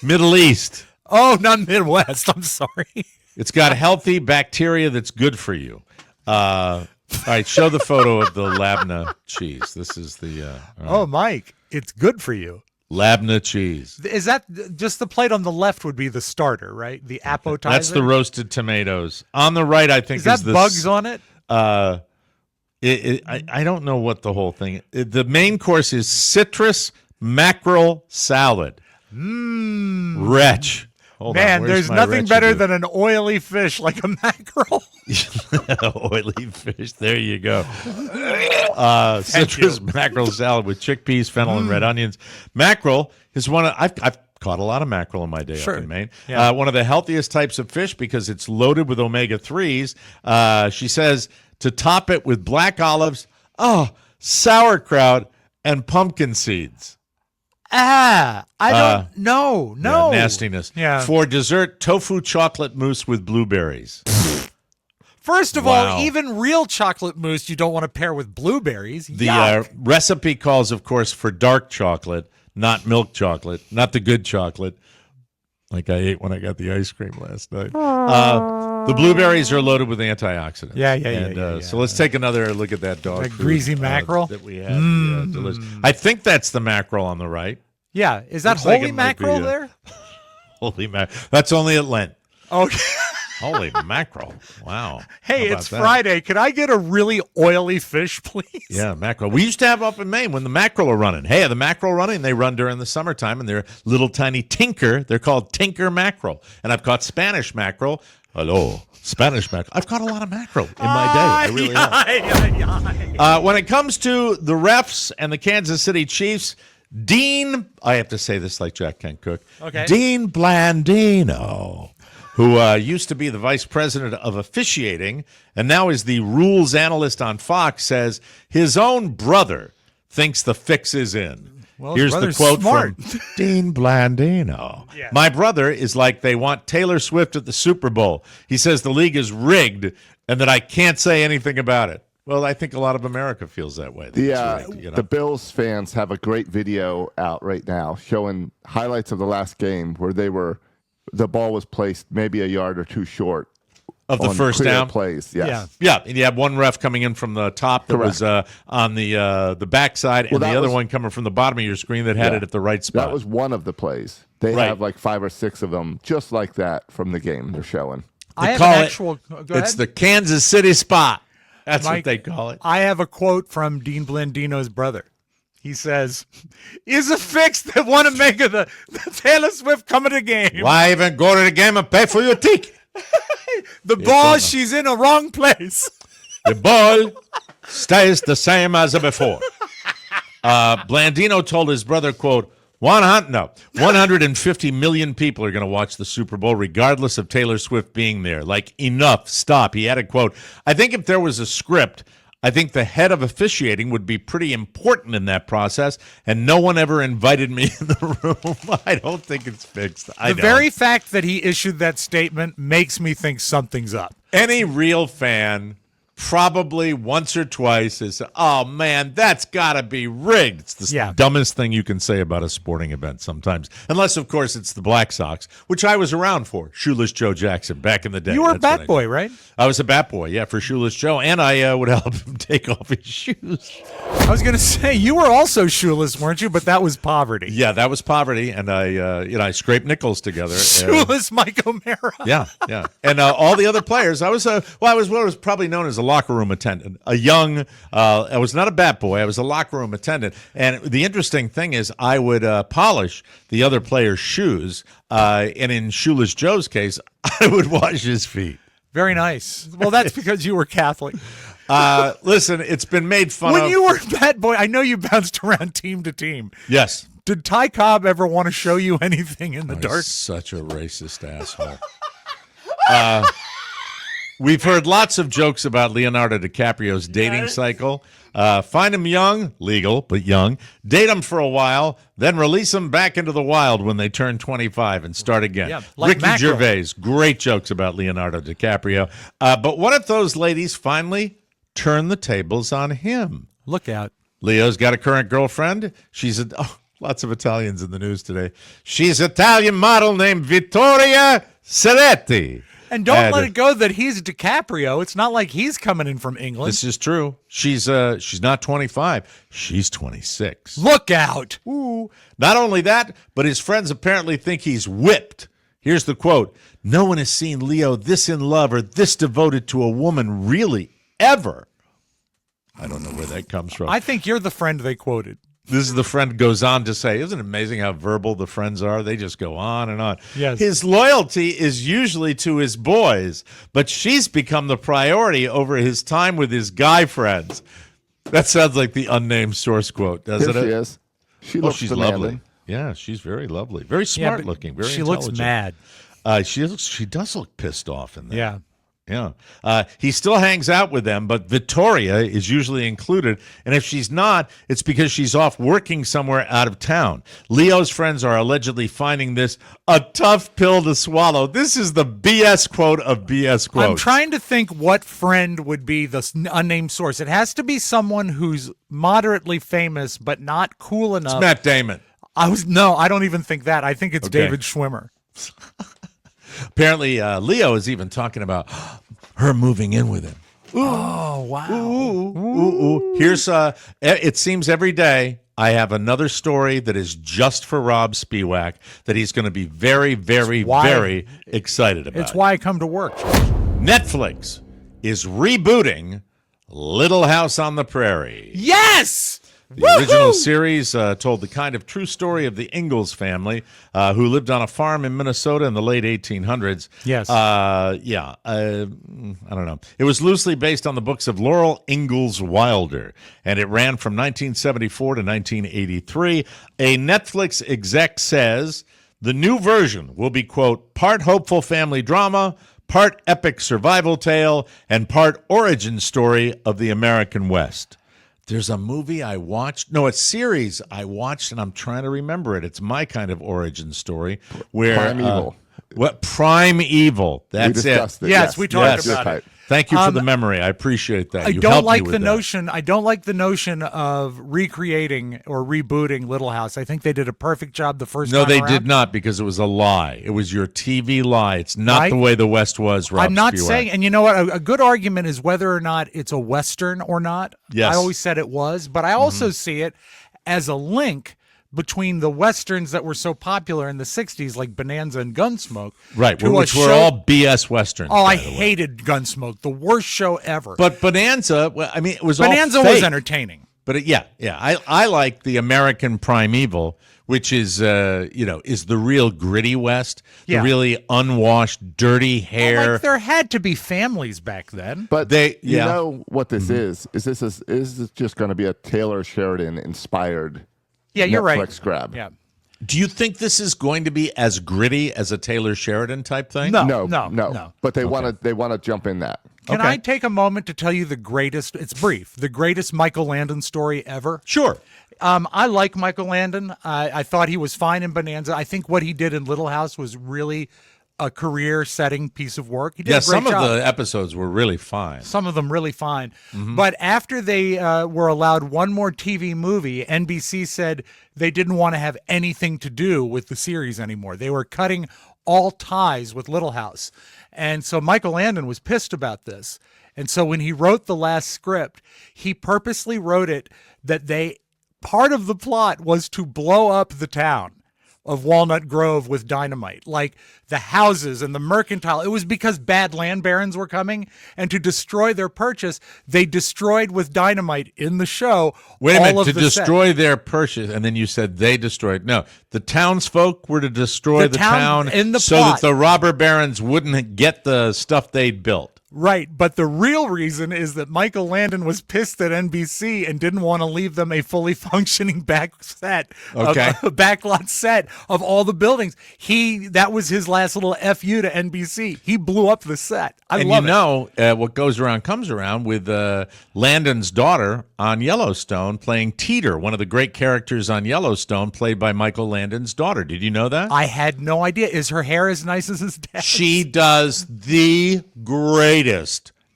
Middle East. Oh, not Midwest. I'm sorry. It's got healthy bacteria that's good for you. All right, show the photo of the Labna cheese. This is the Oh, Mike, it's good for you. Labna cheese. Is that just the plate on the left would be the starter, right? The appetizer? That's the roasted tomatoes. On the right, I think Is that the bugs on it? I don't know what the whole thing. The main course is citrus mackerel salad. Wretch. Hold Man, on, there's nothing better than an oily fish like a mackerel. oily fish. There you go. Citrus mackerel salad with chickpeas, fennel, and red onions. Mackerel is one of I've caught a lot of mackerel in my day up in Maine. Yeah. One of the healthiest types of fish because it's loaded with omega-3s. She says to top it with black olives, sauerkraut, and pumpkin seeds. I don't know. No. Yeah, nastiness. Yeah. For dessert, tofu chocolate mousse with blueberries. First of Wow. all, even real chocolate mousse you don't want to pair with blueberries. The Yuck. recipe calls, of course, for dark chocolate, not milk chocolate, not the good chocolate, like I ate when I got the ice cream last night. The blueberries are loaded with antioxidants. Yeah. So let's take another look at that dog That food, greasy mackerel? that we had. Delicious. I think that's the mackerel on the right. Yeah. Is that Looks like holy it might be, mackerel there? Holy mackerel. That's only at Lent. Okay. Holy mackerel. Wow. Hey, How about it's that? Friday. Could I get a really oily fish, please? Yeah, mackerel. We used to have up in Maine when the mackerel are running. Hey, are the mackerel running? They run during the summertime, and they're little tiny tinker. They're called tinker mackerel. And I've caught Spanish mackerel. Hello, Spanish mackerel. I've caught a lot of mackerel in my day. I really have. When it comes to the refs and the Kansas City Chiefs, I have to say this like Jack Kent Cook. Okay. Dean Blandino, who used to be the vice president of officiating and now is the rules analyst on Fox, says his own brother thinks the fix is in. Well, Here's the brother's quote smart. from Dean Blandino. Yeah. My brother is like they want Taylor Swift at the Super Bowl. He says the league is rigged and that I can't say anything about it. Well, I think a lot of America feels that way. The Bills fans have a great video out right now showing highlights of the last game where the ball was placed maybe a yard or two short of the on first clear down plays. Yes. Yeah, and you have one ref coming in from the top that was on the backside, and the other one coming from the bottom of your screen that had it at the right spot. That was one of the plays. They have like 5 or 6 of them just like that from the game they're showing. I have call an it- actual. Go It's ahead. the Kansas City spot. That's what Mike, they call it. I have a quote from Dean Blandino's brother. He says, "Is a fix that want to make the Taylor Swift come to the game. Why even go to the game and pay for your ticket? The ball, she's in a wrong place." The ball stays the same as before. Blandino told his brother, quote, 150 million people are going to watch the Super Bowl regardless of Taylor Swift being there. Like, enough, stop. He added, quote, I think if there was a script, I think the head of officiating would be pretty important in that process, and no one ever invited me in the room. I don't think it's fixed. The very fact that he issued that statement makes me think something's up. Any real fan probably once or twice is, oh, man, that's got to be rigged. It's the dumbest thing you can say about a sporting event sometimes. Unless, of course, it's the Black Sox, which I was around for, Shoeless Joe Jackson, back in the day. You were a bat boy, right? I was a bat boy, yeah, for Shoeless Joe, and I would help him take off his shoes. I was going to say, you were also shoeless, weren't you? But that was poverty. Yeah, that was poverty, and I scraped nickels together. Shoeless Mike O'Mara. Yeah. And all the other players, I was what was probably known as a locker room attendant, I was not a bat boy, I was a locker room attendant. And the interesting thing is I would polish the other players' shoes, and in Shoeless Joe's case, I would wash his feet. Very nice. Well, that's because you were Catholic. Listen, it's been made fun of. When you were a bat boy, I know you bounced around team to team. Yes. Did Ty Cobb ever want to show you anything in the dark? Such a racist asshole. We've heard lots of jokes about Leonardo DiCaprio's dating cycle. Find him young, legal, but young. Date him for a while, then release him back into the wild when they turn 25 and start again. Yeah, like Ricky Mackerel. Gervais, great jokes about Leonardo DiCaprio. But what if those ladies finally turn the tables on him? Look out. Leo's got a current girlfriend. Lots of Italians in the news today. She's an Italian model named Vittoria Ceretti. And don't let it go that he's DiCaprio. It's not like he's coming in from England. This is true. She's not 25. She's 26. Look out. Ooh. Not only that, but his friends apparently think he's whipped. Here's the quote. No one has seen Leo this in love or this devoted to a woman really ever. I don't know where that comes from. I think you're the friend they quoted. This is the friend goes on to say, isn't it amazing how verbal the friends are? They just go on and on. Yes. His loyalty is usually to his boys, but she's become the priority over his time with his guy friends. That sounds like the unnamed source quote, doesn't Here it? she is. She looks she's demanding. lovely. Yeah, she's very lovely. Very smart but looking. Very she intelligent. looks mad. She does look pissed off in that. Yeah. Yeah. He still hangs out with them, but Victoria is usually included. And if she's not, it's because she's off working somewhere out of town. Leo's friends are allegedly finding this a tough pill to swallow. This is the BS quote of BS quotes. I'm trying to think what friend would be the unnamed source. It has to be someone who's moderately famous but not cool enough. It's Matt Damon. I don't even think that. I think it's Okay. David Schwimmer. Apparently, Leo is even talking about her moving in with him. Oh, wow. Ooh. Here's it seems every day I have another story that is just for Rob Spiewak that he's going to be very, very, very excited about. It's why I come to work. Netflix is rebooting Little House on the Prairie. Yes! The original series told the kind of true story of the Ingalls family who lived on a farm in Minnesota in the late 1800s. Yes. I don't know. It was loosely based on the books of Laurel Ingalls Wilder, and it ran from 1974 to 1983. A Netflix exec says the new version will be, quote, part hopeful family drama, part epic survival tale, and part origin story of the American West. There's a movie I watched. No, a series I watched, and I'm trying to remember it. It's my kind of origin story. Where Primeval. What Prime Evil? That's We discussed it. it. Yes, we talked Yes. about it. Thank you for the memory. I appreciate that. I You don't helped me like with the that. notion. I don't like the notion of recreating or rebooting Little House. I think they did a perfect job the first No, time they around. did not, because it was a lie. It was your TV lie. It's not Right? the way the West was, Rob I'm not Spiewak. saying, and you know what? A good argument is whether or not it's a Western or not. Yes. I always said it was, but I also see it as a link between the Westerns that were so popular in the 60s, like Bonanza and Gunsmoke. Right, to a which were show- all BS Westerns. Oh, I by the way. hated Gunsmoke. The worst show ever. But Bonanza, well, I mean, it was Bonanza all was fake. entertaining. But I like the American Primeval, which is is the real gritty West, Yeah. the really unwashed, dirty hair. Like there had to be families back then. But You know what this is? Is this just going to be a Taylor Sheridan inspired Yeah, you're Netflix right. grab? Yeah. Do you think this is going to be as gritty as a Taylor Sheridan type thing? No. No. But they want to jump in that. Can Okay. I take a moment to tell you the greatest? It's brief. The greatest Michael Landon story ever. Sure. I like Michael Landon. I thought he was fine in Bonanza. I think what he did in Little House was really a career-setting piece of work. He did a great Some job. of the episodes were really fine. Some of them really fine. But after they were allowed one more TV movie, NBC said they didn't want to have anything to do with the series anymore. They were cutting all ties with Little House. And so Michael Landon was pissed about this. And so when he wrote the last script, he purposely wrote it that part of the plot was to blow up the town of Walnut Grove with dynamite, like the houses and the mercantile. It was because bad land barons were coming, and to destroy their purchase, they destroyed with dynamite in the show. Wait a all minute, of to the set. destroy their purchase, and then you said they destroyed. No, the townsfolk were to destroy The the town town in the so plot. that the robber barons wouldn't get the stuff they'd built. Right, but the real reason is that Michael Landon was pissed at NBC and didn't want to leave them a fully functioning backlot set of all the buildings. That was his last little FU to NBC. He blew up the set. I love it. What goes around comes around with Landon's daughter on Yellowstone playing Teeter, one of the great characters on Yellowstone, played by Michael Landon's daughter. Did you know that? I had no idea. Is her hair as nice as his dad's? She does the greatest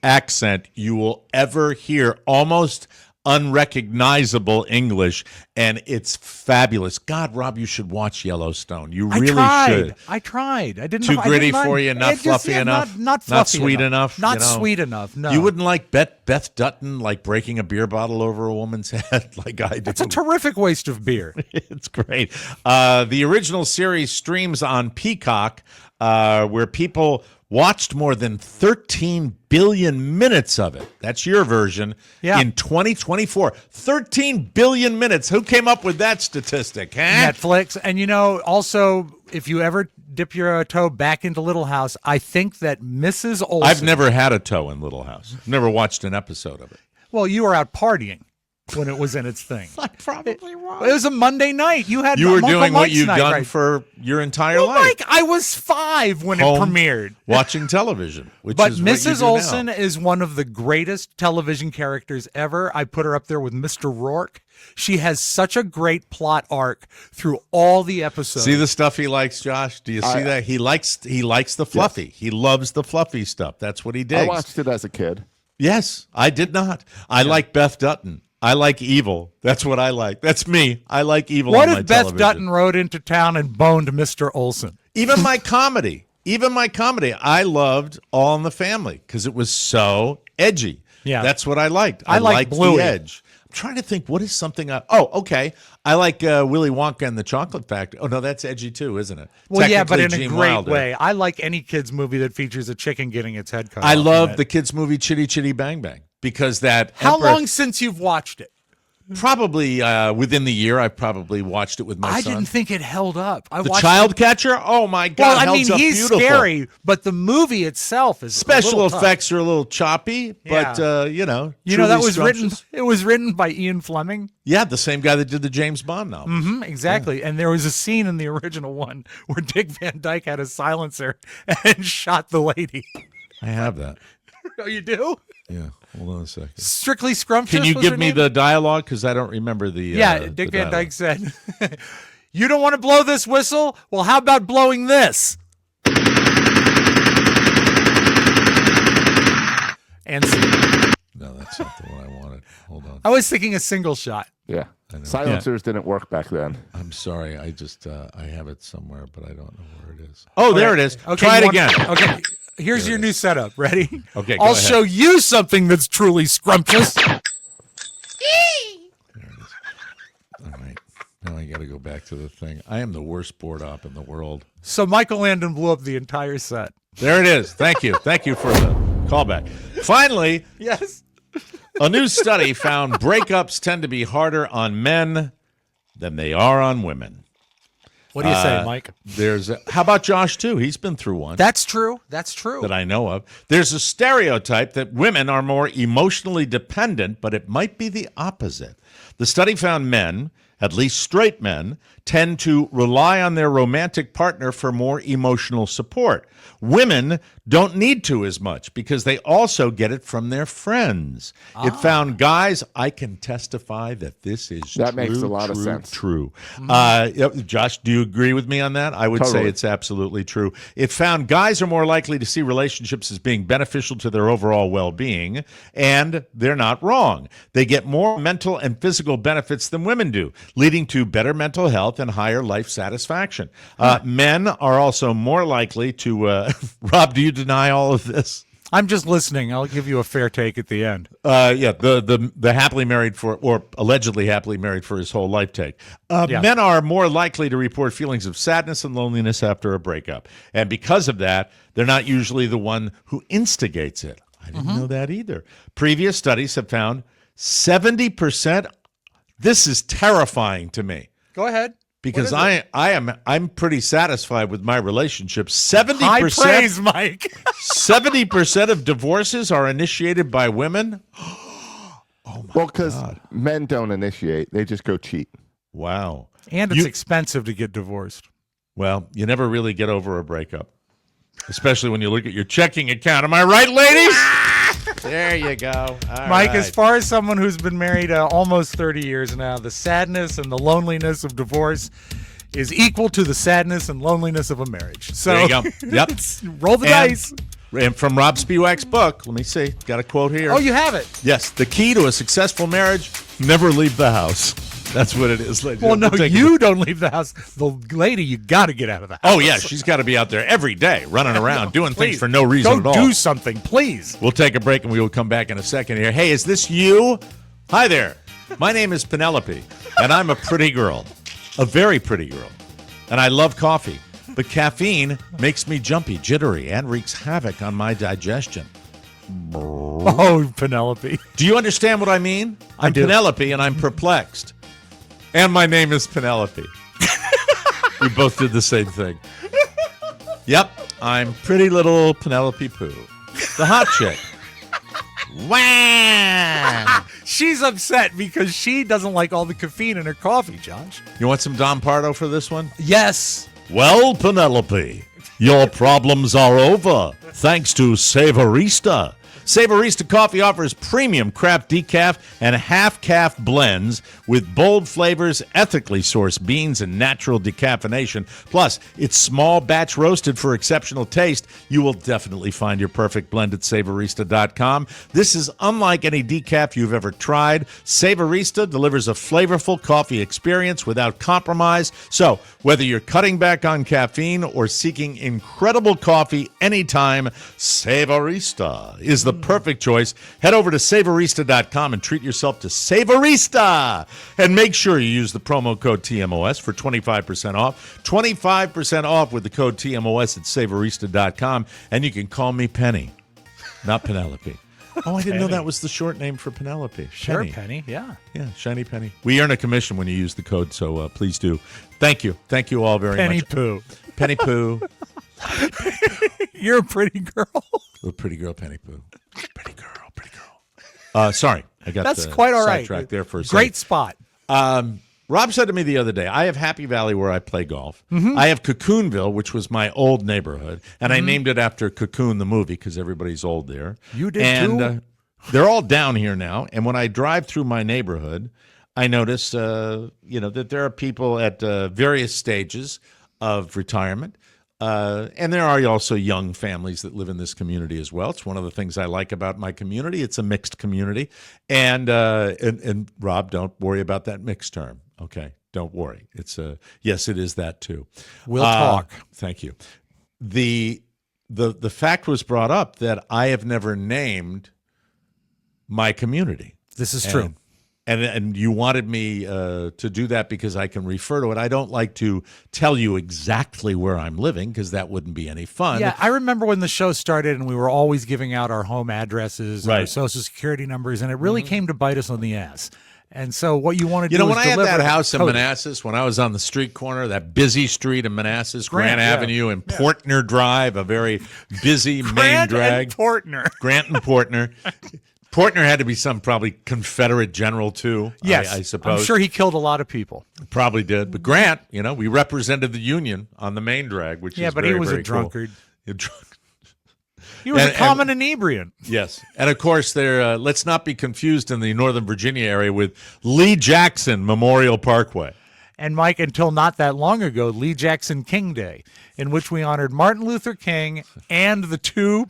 accent you will ever hear, almost unrecognizable English, and it's fabulous. God, Rob, you should watch Yellowstone. You really should. I tried. I didn't. Too I gritty didn't mind. for you, not It just- fluffy yeah, enough, not fluffy sweet enough. Not you know? sweet enough. No, You wouldn't like Beth Dutton like breaking a beer bottle over a woman's head like I do. It's a terrific waste of beer. It's great. The original series streams on Peacock, where people watched more than 13 billion minutes of it. That's your version. Yeah. In 2024. 13 billion minutes. Who came up with that statistic, huh? Netflix, and also if you ever dip your toe back into Little House, I think that Mrs. Olsen. I've never had a toe in Little House. Never watched an episode of it. Well, you were out partying when it was in its thing. I'm probably wrong. It was a Monday night. You had You were Uncle doing what Mike's you've night, done right? for your entire Well, life. Mike, I was 5 when Home, it premiered. watching television, which But is what you Mrs. do Olsen now. is one of the greatest television characters ever. I put her up there with Mr. Rourke. She has such a great plot arc through all the episodes. See the stuff he likes, Josh? Do you see that? He likes the fluffy. Yes. He loves the fluffy stuff. That's what he digs. I watched it as a kid. Yes, I did not. I like Beth Dutton. I like evil. That's what I like. That's me. I like evil What on my if Beth television. Dutton rode into town and boned Mr. Olsen? Even my comedy, I loved All in the Family because it was so edgy. Yeah. That's what I liked. I like liked Bluey. the edge. I'm trying to think, what is something okay. I like Willy Wonka and the Chocolate Factory. Oh, no, that's edgy too, isn't it? Well, yeah, but in Technically, a Gene great Wilder. way. I like any kid's movie that features a chicken getting its head cut I off. love the kids' movie Chitty Chitty Bang Bang because that. How Emperor- long since you've watched it? Probably within the year. I probably watched it with my I son. didn't think it held up. I The watched Child Catcher? Oh, my God. Well, I holds mean, up he's beautiful. scary, but the movie itself is a Special little tough. effects are a little choppy, but, You know, truly that was written. scrumptious. It was written by Ian Fleming. Yeah, the same guy that did the James Bond novels. Exactly. And there was a scene in the original one where Dick Van Dyke had a silencer and shot the lady. I have that. Oh, you do? Yeah, hold on a second. Strictly Scrumptious. Can you was give her me name? the dialogue? Because I don't remember the. Yeah, the Dick Van dialogue. Dyke said, "You don't want to blow this whistle? Well, how about blowing this?" And scene. No, that's not the one I wanted. Hold on. I was thinking a single shot. Yeah. Silencers didn't work back then. I'm sorry. I just I have it somewhere, but I don't know where it is. Oh, there it is. Okay, Try it you want- again. Okay, here's your new setup. Ready? Okay, go I'll ahead. show you something that's truly scrumptious. All right. Now I got to go back to the thing. I am the worst board op in the world. So Michael Landon blew up the entire set. There it is. Thank you. Thank you for the callback. Finally, Yes. a new study found breakups tend to be harder on men than they are on women. What do you say, Mike? How about Josh too? He's been through one. That's true. That's true. That I know of. There's a stereotype that women are more emotionally dependent, but it might be the opposite. The study found men, at least straight men, tend to rely on their romantic partner for more emotional support. Women don't need to as much because they also get it from their friends. It found guys, I can testify that this is That makes a lot of sense. True. Josh, do you agree with me on that? I would say Totally. it's absolutely true. It found guys are more likely to see relationships as being beneficial to their overall well-being, and they're not wrong. They get more mental and physical benefits than women do, leading to better mental health and higher life satisfaction. Men are also more likely to... Rob, do you deny all of this? I'm just listening. I'll give you a fair take at the end. Yeah, the happily married for, or allegedly happily married for his whole life take. Yeah. Men are more likely to report feelings of sadness and loneliness after a breakup. And because of that, they're not usually the one who instigates it. I didn't know that either. Previous studies have found 70%. This is terrifying to me. Go ahead. Because What is I'm pretty satisfied with my relationship. 70%. High praise, Mike. 70% of divorces are initiated by women. Well, because men don't initiate, they just go cheat. Wow. And it's expensive to get divorced. Well, you never really get over a breakup, especially when you look at your checking account. Am I right, ladies? There you go. All Mike, right. as far as someone who's been married almost 30 years now, the sadness and the loneliness of divorce is equal to the sadness and loneliness of a marriage. So There you go. Yep. roll the dice. And from Rob Spiewak's book, let me see. Got a quote here. Oh, you have it. Yes. The key to a successful marriage, never leave the house. That's what it is, ladies. Well, no, We'll take you don't leave the house. The lady, you got to get out of the house. Oh, yeah. She's got to be out there every day, running around, doing things for no reason Go at all. do something, please. We'll take a break and we will come back in a second here. Hey, is this you? Hi there. My name is Penelope, and I'm a pretty girl, a very pretty girl. And I love coffee, but caffeine makes me jumpy, jittery, and wreaks havoc on my digestion. Oh, Penelope. Do you understand what I mean? I'm do. Penelope, and I'm perplexed. And my name is Penelope. We both did the same thing. Yep, I'm pretty little Penelope Pooh, the hot chick. Wham! She's upset because she doesn't like all the caffeine in her coffee, Josh. You want some Dom Pardo for this one? Yes. Well, Penelope, your problems are over thanks to Savorista. Savorista Coffee offers premium craft decaf and half-calf blends with bold flavors, ethically sourced beans, and natural decaffeination. Plus, it's small batch roasted for exceptional taste. You will definitely find your perfect blend at Savorista.com. This is unlike any decaf you've ever tried. Savorista delivers a flavorful coffee experience without compromise. So, whether you're cutting back on caffeine or seeking incredible coffee anytime, Savorista is the perfect choice. Head over to Savorista.com and treat yourself to Savorista. And make sure you use the promo code TMOS for 25% off. 25% off with the code TMOS at Savorista.com. And you can call me Penny, not Penelope. Oh, I didn't know that was the short name for Penelope. Sure, Penny. Yeah. Yeah, Shiny Penny. We earn a commission when you use the code, so please do. Thank you. Thank you all very Penny much. Pooh. Penny Pooh. You're a pretty girl. A pretty girl, Penny Pooh. Pretty girl, pretty girl. Sorry, I got That's quite all right. sidetracked there for a Great second. spot. Rob said to me the other day, I have Happy Valley where I play golf. I have Cocoonville, which was my old neighborhood, and I named it after Cocoon the movie because everybody's old there. You did too? They're all down here now, and when I drive through my neighborhood, I notice that there are people at various stages of retirement. And there are also young families that live in this community as well. It's one of the things I like about my community. It's a mixed community. And Rob, don't worry about that mixed term. Okay, don't worry. Yes, it is that too. We'll talk. Thank you. The fact was brought up that I have never named my community. This is true. And you wanted me to do that because I can refer to it. I don't like to tell you exactly where I'm living because that wouldn't be any fun. Yeah, I remember when the show started and we were always giving out our home addresses, and our social security numbers, and it really came to bite us on the ass. And so what you want to do is when I had deliver that house in code. Manassas, when I was on the street corner, that busy street in Manassas, Grant Avenue and Portner Drive, a very busy main drag. Grant and Portner. Portner had to be some probably Confederate general, too, yes, I suppose. I'm sure he killed a lot of people. Probably did. But Grant, we represented the Union on the main drag, which is but very, he was very a drunkard. Cool. He was a common inebriant. Yes. And, of course, let's not be confused in the Northern Virginia area with Lee Jackson Memorial Parkway. And, Mike, until not that long ago, Lee Jackson King Day, in which we honored Martin Luther King and the two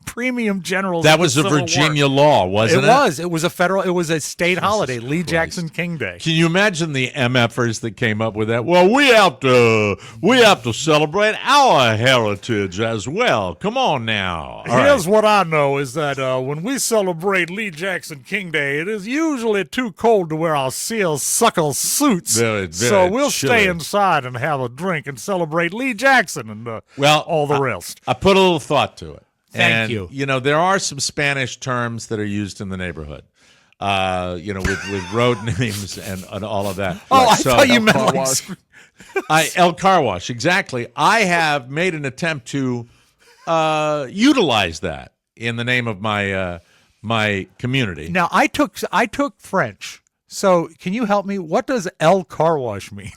premium generals. That was a Virginia law, wasn't it? It was a state holiday, Lee Jackson King Day. Can you imagine the MFers that came up with that? Well, we have to celebrate our heritage as well. Come on now. Here's what I know is that when we celebrate Lee Jackson King Day, it is usually too cold to wear our sealsuckle suits. Very so we'll chilly. stay inside and have a drink and celebrate Lee Jackson and all the rest. I put a little thought to it. Thank you. There are some Spanish terms that are used in the neighborhood. With road names and all of that. Oh, I thought you meant El Car Wash, exactly. I have made an attempt to utilize that in the name of my community. Now, I took French. So, can you help me? What does El Car Wash mean?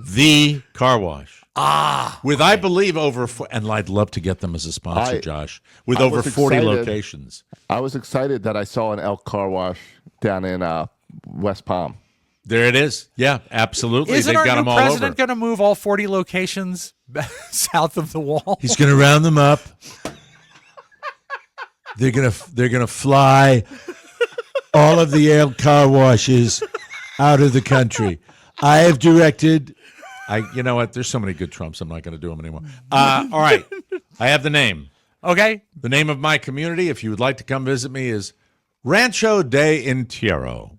The car wash. I believe and I'd love to get them as a sponsor, Josh. With over 40 locations. I was excited that I saw an El Car Wash down in West Palm. There it is. Yeah, absolutely. Isn't They've got them our all new over. president going to move all 40 locations south of the wall? He's going to round them up. They're gonna fly all of the El Car Washes out of the country. I have directed. You know what? There's so many good Trumps. I'm not going to do them anymore. All right. I have the name. Okay. The name of my community, if you would like to come visit me, is Rancho de Entierro.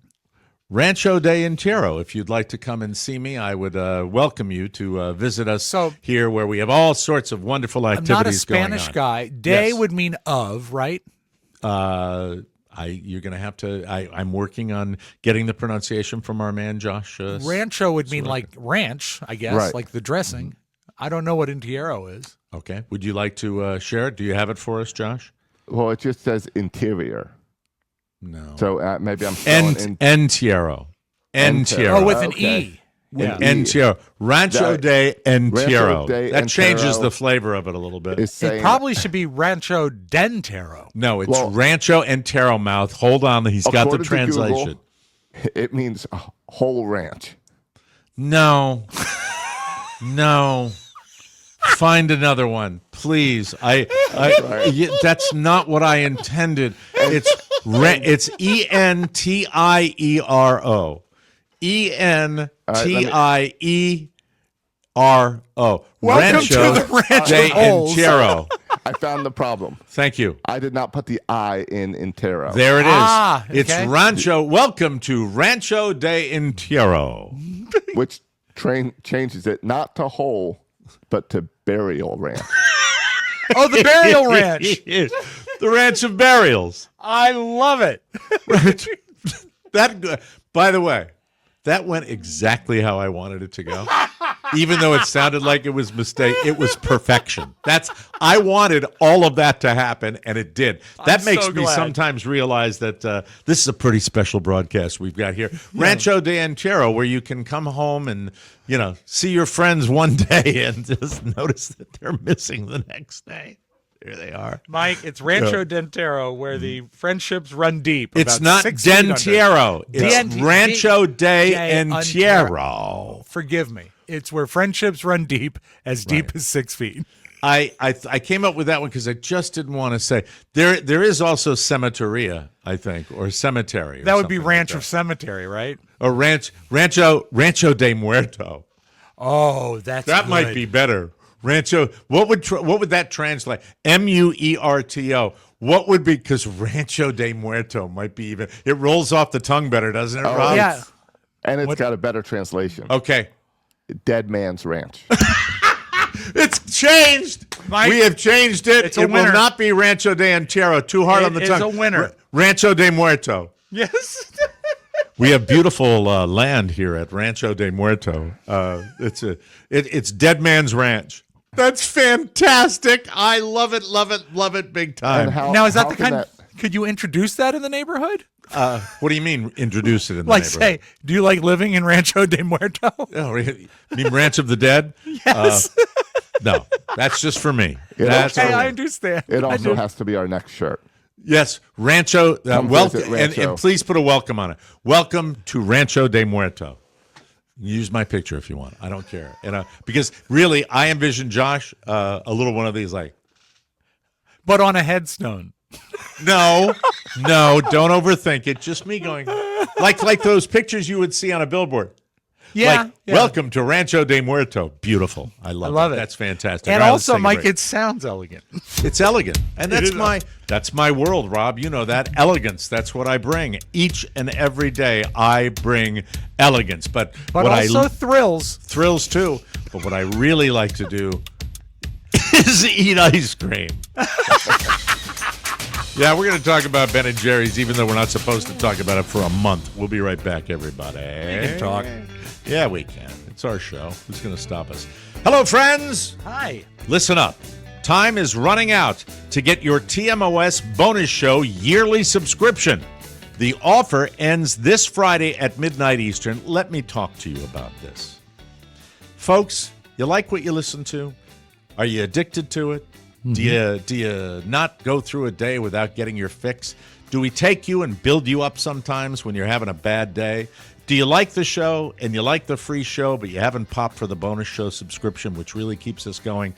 Rancho de Entierro. If you'd like to come and see me, I would welcome you to visit us here where we have all sorts of wonderful activities going on. I'm not a Spanish guy. De would mean of, right? You're going to have to. I'm working on getting the pronunciation from our man Josh. Rancho would mean like ranch, I guess, like the dressing. I don't know what Entierro is. Okay. Would you like to share it? Do you have it for us, Josh? Well, it just says interior. No. So maybe I'm spelling Entierro. Entierro. Oh, with an E. Yeah. Entero. Rancho That- de Entero. Rancho de That changes Entero the flavor of it a little bit. Is saying It probably should be Rancho Dentero. No, it's Well- Rancho Entero mouth. Hold on. He's got the according to Google, translation. it means a whole ranch. No. No. Find another one, please. That's not what I intended. It's Entiero. Entiero. Welcome to the Ranch de of Holes. Entero. I found the problem. Thank you. I did not put the I in Intero. There it is. Ah, It's okay. Rancho. Welcome to Rancho de Entero. Which changes it not to whole, but to burial ranch. Oh, the Burial Ranch. The Ranch of Burials. I love it. That, by the way, that went exactly how I wanted it to go. Even though it sounded like it was mistake, it was perfection. I wanted all of that to happen, and it did. That I'm makes so me glad. sometimes realize that this is a pretty special broadcast we've got here. Rancho de Entero, where you can come home and, see your friends one day and just notice that they're missing the next day. There they are. Mike, it's Rancho Dentero where the friendships run deep. It's about not 6 feet under. Dentiero. It's Denti- Rancho de de Entero. Forgive me. It's where friendships run deep as 6 feet. I came up with that one because I just didn't want to say there is also Cemeteria, I think, or cemetery. Or That would be something Ranch like of Cemetery, right? that. Or Rancho de Muerto. Oh, that's That good. might be better. Rancho. What would that translate? Muerto. What would be, because Rancho de Muerto might be even. It rolls off the tongue better, doesn't it, Rob? Yeah. And it's got a better translation. Okay. Dead Man's Ranch. It's changed. Mike, We have changed it. it's a It will winner. not be Rancho de Entero. Too hard It on the is tongue. a winner. Rancho de Muerto. Yes. We have beautiful land here at Rancho de Muerto. It's Dead Man's Ranch. That's fantastic. I love it, big time. And how, Now, is that how the can kind? Could you introduce that in the neighborhood? What do you mean, introduce it in the Like, neighborhood? say, do you like living in Rancho de Muerto? Oh, you mean Ranch of the Dead? Yes. No, that's just for me. Yeah, That's Okay, for I me. understand. It I also do. has to be our next shirt. Yes, Rancho. Come Welcome, visit Rancho. and please put a welcome on it. Welcome to Rancho de Muerto. Use my picture if you want. I don't care. Because really, I envision Josh a little one of these like. But on a headstone. No, don't overthink it. Just me going like those pictures you would see on a billboard. Yeah. Like, welcome to Rancho de Muerto. Beautiful. I love it. That's fantastic. And All right, let's also, take a Mike, break. it sounds elegant. It's elegant, and that's my world, Rob. You know that elegance. That's what I bring each and every day. I bring elegance, but But what also thrills. thrills too. But what I really like to do is eat ice cream. Yeah, we're going to talk about Ben and Jerry's, even though we're not supposed to talk about it for a month. We'll be right back, everybody. We can talk. Yeah, we can. It's our show. Who's going to stop us? Hello, friends. Hi. Listen up. Time is running out to get your TMOS bonus show yearly subscription. The offer ends this Friday at midnight Eastern. Let me talk to you about this. Folks, you like what you listen to? Are you addicted to it? Do you not go through a day without getting your fix? Do we take you and build you up sometimes when you're having a bad day? Do you like the show and you like the free show, but you haven't popped for the bonus show subscription, which really keeps us going?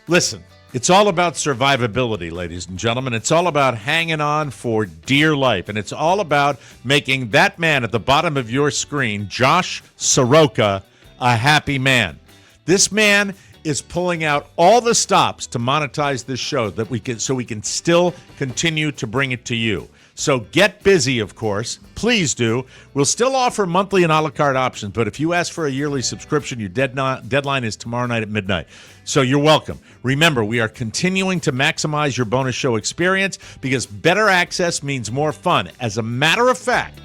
Listen, it's all about survivability, ladies and gentlemen. It's all about hanging on for dear life, and it's all about making that man at the bottom of your screen, Josh Soroka, a happy man. This man is pulling out all the stops to monetize this show so we can still continue to bring it to you. So get busy, of course. Please do. We'll still offer monthly and a la carte options, but if you ask for a yearly subscription, your deadline is tomorrow night at midnight. So you're welcome. Remember, we are continuing to maximize your bonus show experience because better access means more fun. As a matter of fact,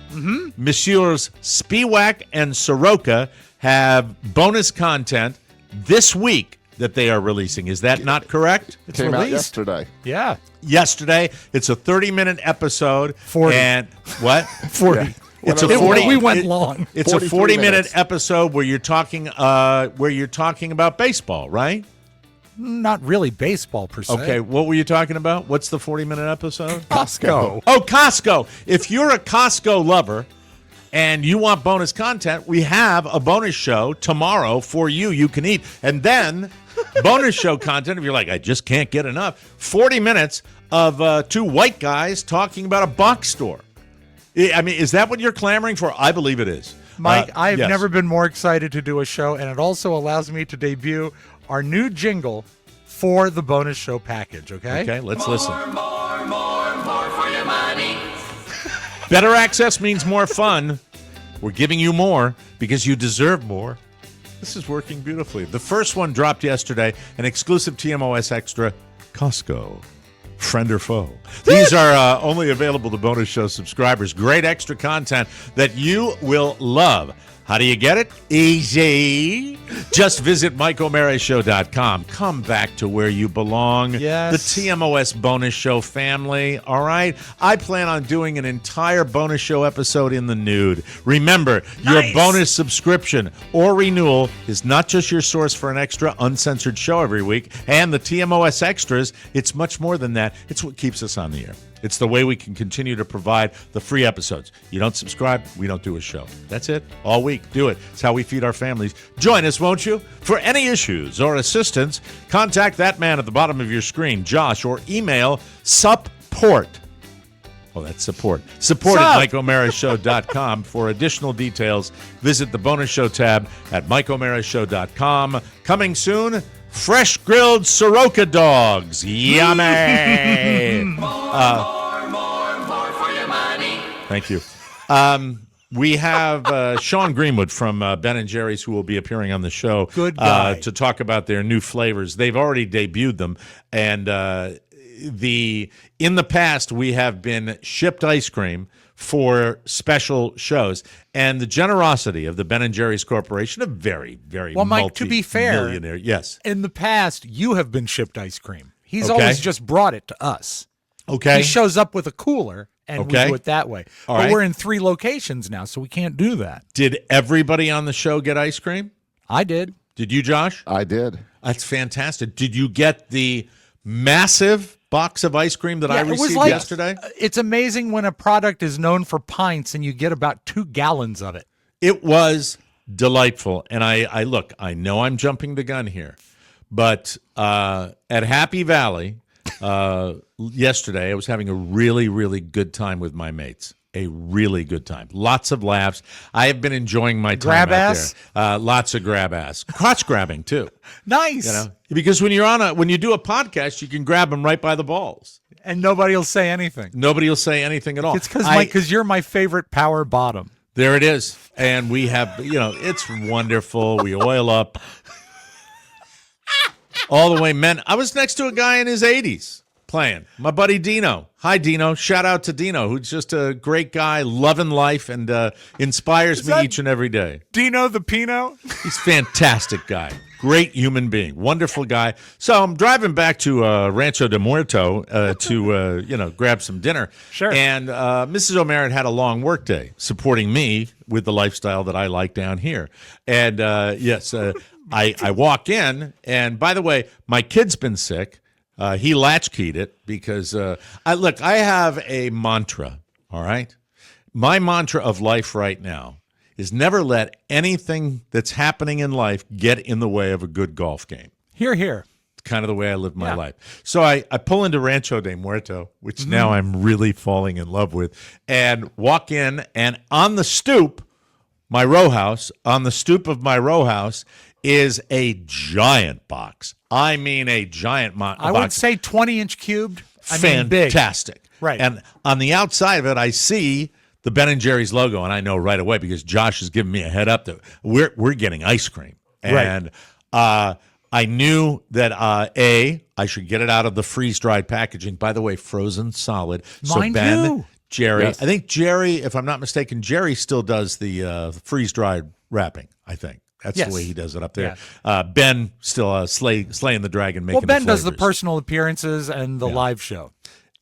Messieurs Spiewak and Soroka have bonus content this week that they are releasing. Is that not correct? It's Came out released. yesterday. Yeah. Yesterday, it's a 30-minute episode. 40. And what? 40. Yeah. It's a 40. We went long. It's a 43 40-minute minutes. episode where you're talking about baseball, right? Not really baseball per se. Okay, what were you talking about? What's the 40-minute episode? Costco. Oh, Costco. If you're a Costco lover and you want bonus content, we have a bonus show tomorrow for you. You can eat. And then bonus show content, if you're like, I just can't get enough, 40 minutes of two white guys talking about a box store. I mean, is that what you're clamoring for? I believe it is. Mike, I've yes. never been more excited to do a show, and it also allows me to debut our new jingle for the bonus show package, okay? Okay, let's listen. More for your money. Better access means more fun. We're giving you more because you deserve more. This is working beautifully. The first one dropped yesterday, an exclusive TMOS Extra, Costco. Friend or foe. These are only available to bonus show subscribers. Great extra content that you will love. How do you get it? Easy. Just visit MikeO'MaraShow.com. Come back to where you belong. Yes. The TMOS bonus show family. All right. I plan on doing an entire bonus show episode in the nude. Remember, your bonus subscription or renewal is not just your source for an extra uncensored show every week. And the TMOS extras, it's much more than that. It's what keeps us on the air. It's the way we can continue to provide the free episodes. You don't subscribe, we don't do a show. That's it. All week. Do it. It's how we feed our families. Join us, won't you? For any issues or assistance, contact that man at the bottom of your screen, Josh, or email support. Oh, that's support. Support at MikeO'MaraShow.com. For additional details, visit the bonus show tab at MikeO'MaraShow.com. Coming soon, fresh grilled Soroka dogs. Yummy. More for your money. Thank you. We have Sean Greenwood from Ben & Jerry's who will be appearing on the show. Good guy. To talk about their new flavors. They've already debuted them. And in the past, we have been shipped ice cream for special shows. And the generosity of the Ben & Jerry's Corporation, a very, very Well, Mike, to be fair, millionaire. Yes. in the past, you have been shipped ice cream. He's Okay. always just brought it to us. Okay. He shows up with a cooler, and Okay. we do it that way. All but right. we're in 3 locations now, so we can't do that. Did everybody on the show get ice cream? I did. Did you, Josh? I did. That's fantastic. Did you get the massive box of ice cream that I it was received like, yesterday? It's amazing when a product is known for pints and you get about 2 gallons of it. It was delightful. And I look, I know I'm jumping the gun here, but at Happy Valley yesterday, I was having a really, really good time with my mates. A really good time. Lots of laughs. I have been enjoying my time Grab out ass? there. Lots of grab ass. Crotch grabbing, too. Nice. You know, because when you do a podcast, you can grab them right by the balls. And nobody will say anything. Nobody will say anything at all. It's because you're my favorite power bottom. There it is. And we have, it's wonderful. We oil up all the way, men. I was next to a guy in his 80s playing. My buddy Dino. Hi, Dino. Shout out to Dino, who's just a great guy, loving life, and inspires me each and every day. Dino the Pino? He's a fantastic guy. Great human being. Wonderful guy. So I'm driving back to Rancho de Muerto to grab some dinner. Sure. And Mrs. O'Mara had a long work day supporting me with the lifestyle that I like down here. And, I walk in, and by the way, my kid's been sick. He latchkeyed it because I have a mantra, all right? My mantra of life right now is never let anything that's happening in life get in the way of a good golf game. Hear, hear. It's kind of the way I live my life. So I pull into Rancho de Muerto, which now I'm really falling in love with, and walk in, and on the stoop of my row house is a giant box. I mean a giant box. I would say 20-inch cubed. I mean big. Fantastic. Right. And on the outside of it, I see the Ben & Jerry's logo, and I know right away because Josh has given me a head up that we're getting ice cream. And I knew that, I should get it out of the freeze-dried packaging. By the way, frozen solid. Mine so Ben, too. Jerry, Yes. I think Jerry, if I'm not mistaken, Jerry still does the freeze-dried wrapping, I think. That's Yes. the way he does it up there. Ben still slaying the dragon, making Well, Ben does the flavors. personal appearances and the live show.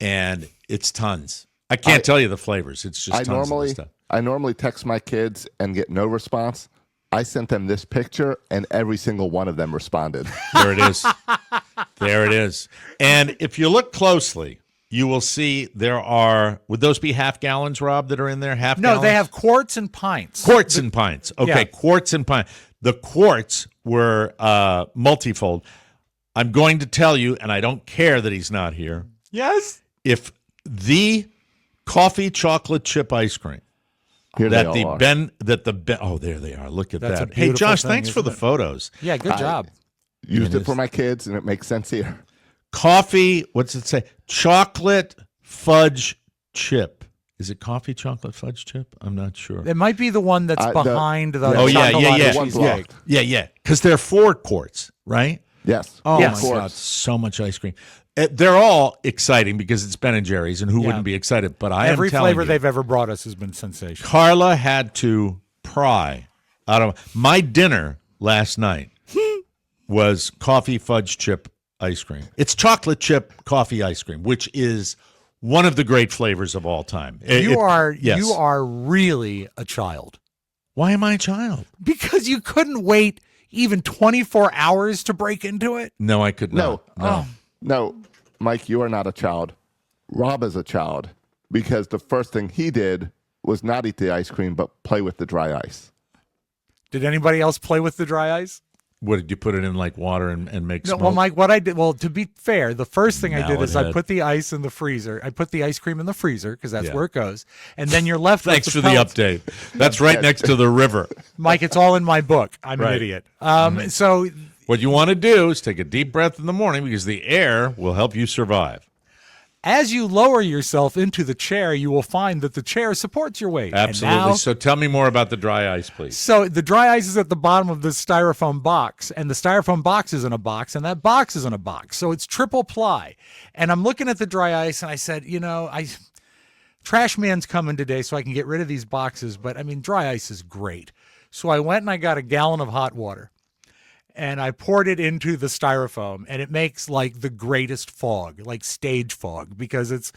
And it's tons. I can't tell you the flavors. It's just I tons of normally stuff. I normally text my kids and get no response. I sent them this picture, and every single one of them responded. There it is. There it is. And if you look closely, you will see there are, would those be half gallons, Rob, that are in there? Half No, gallons? they have quarts and pints. Quarts and pints. Okay, Yeah. quarts and pints. The quarts were multifold. I'm going to tell you, and I don't care that he's not here, Yes. if the coffee chocolate chip ice cream Here they all are. oh, there they are. Look at That's a that. Hey, beautiful Josh, thing, thanks for isn't the it? photos. Yeah, good job. Used it for my kids, and it makes sense here. Coffee, what's it say? Chocolate fudge chip. Is it coffee chocolate fudge chip? I'm not sure. It might be the one that's behind the Oh, yeah, chocolate yeah. cheesecake. Yeah. Because they're 4 quarts, right? Yes. Oh, Yes. my God. So much ice cream. They're all exciting because it's Ben & Jerry's, and who Yeah. wouldn't be excited? But I Every am telling flavor you, they've ever brought us has been sensational. Carla had to pry out of my dinner last night was coffee fudge chip ice cream. It's chocolate chip coffee ice cream, which is one of the great flavors of all time. You Yes. are really a child Why am I a child? because you couldn't wait even 24 hours to break into it. No, I could not. No, Mike, you are not a child. Rob is a child because the first thing he did was not eat the ice cream, but play with the dry ice. Did anybody else play with the dry ice? What did you put it in, like water and make No, smoke? well, Mike, what I did, well, to be fair, the first thing I did is I Mallethead. put the ice in the freezer. I put the ice cream in the freezer because that's Yeah. where it goes. And then you're left Thanks with for the the pellets. update. That's right next to the river. Mike, it's all in my book. I'm an Right. idiot. So What you want to do is take a deep breath in the morning because the air will help you survive. as you lower yourself into the chair, you will find that the chair supports your weight. And Absolutely. now- So tell me more about the dry ice, please. So the dry ice is at the bottom of the styrofoam box, and the styrofoam box is in a box, and that box is in a box. So it's triple ply. And I'm looking at the dry ice, and I said, trash man's coming today, so I can get rid of these boxes. But I mean, dry ice is great. So I went and I got a gallon of hot water, and I poured it into the styrofoam, and it makes like the greatest fog, like stage fog, because it's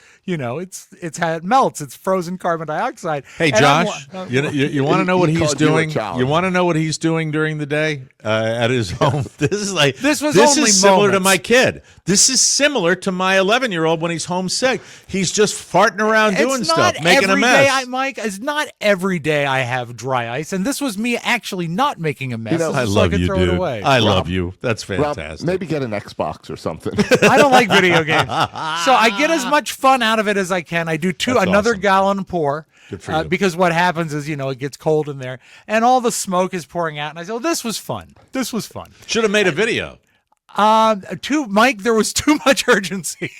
how it melts. It's frozen carbon dioxide. Hey, And I'm Josh, wa- you want to know what He he's called you a doing? child. You want to know what he's doing during the day at his home? This was is only similar to moments. my kid. This is similar to my 11-year-old when he's homesick. He's just farting around doing It's stuff, not making a every mess. day Mike, it's not every day I have dry ice, and this was me actually not making a mess. know, This I is so love could you, throw dude. It away. I love you. That's Rob, fantastic. maybe get an Xbox or something. I don't like video games, so I get as much fun out of it as I can. I do That's another awesome. gallon pour. Good for you. Because what happens is, it gets cold in there, and all the smoke is pouring out. And I said, "Oh, this was fun. This was fun." Should have made a video. Mike, there was too much urgency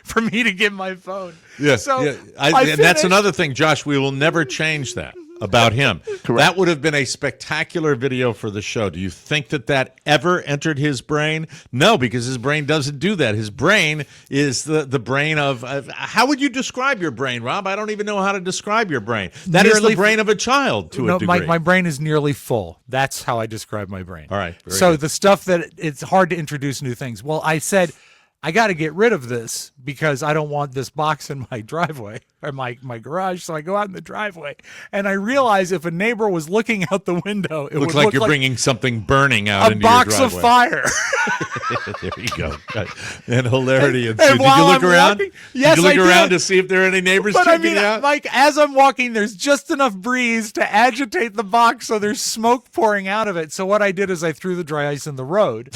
for me to get my phone. So and that's finished. another thing, Josh. We will never change that about him. That would have been a spectacular video for the show. Do you think that ever entered his brain? No, because his brain doesn't do that. His brain is the brain of how would you describe your brain, Rob? I don't even know how to describe your brain. That is Nearly the brain of a child to a degree. My brain is nearly full. That's how I describe my brain. All right, very So good. the stuff that it's hard to introduce new things. Well, I said, I got to get rid of this because I don't want this box in my driveway or my garage. So I go out in the driveway, and I realize if a neighbor was looking out the window, it Looks would like look you're like bringing something burning out a into box your of driveway. fire. There you go. And hilarity ensued. and Did you while look I'm around? walking- yes, did you look I around did. to see if there are any neighbors But I checking mean, it out? like, as I'm walking, there's just enough breeze to agitate the box, so there's smoke pouring out of it. So what I did is I threw the dry ice in the road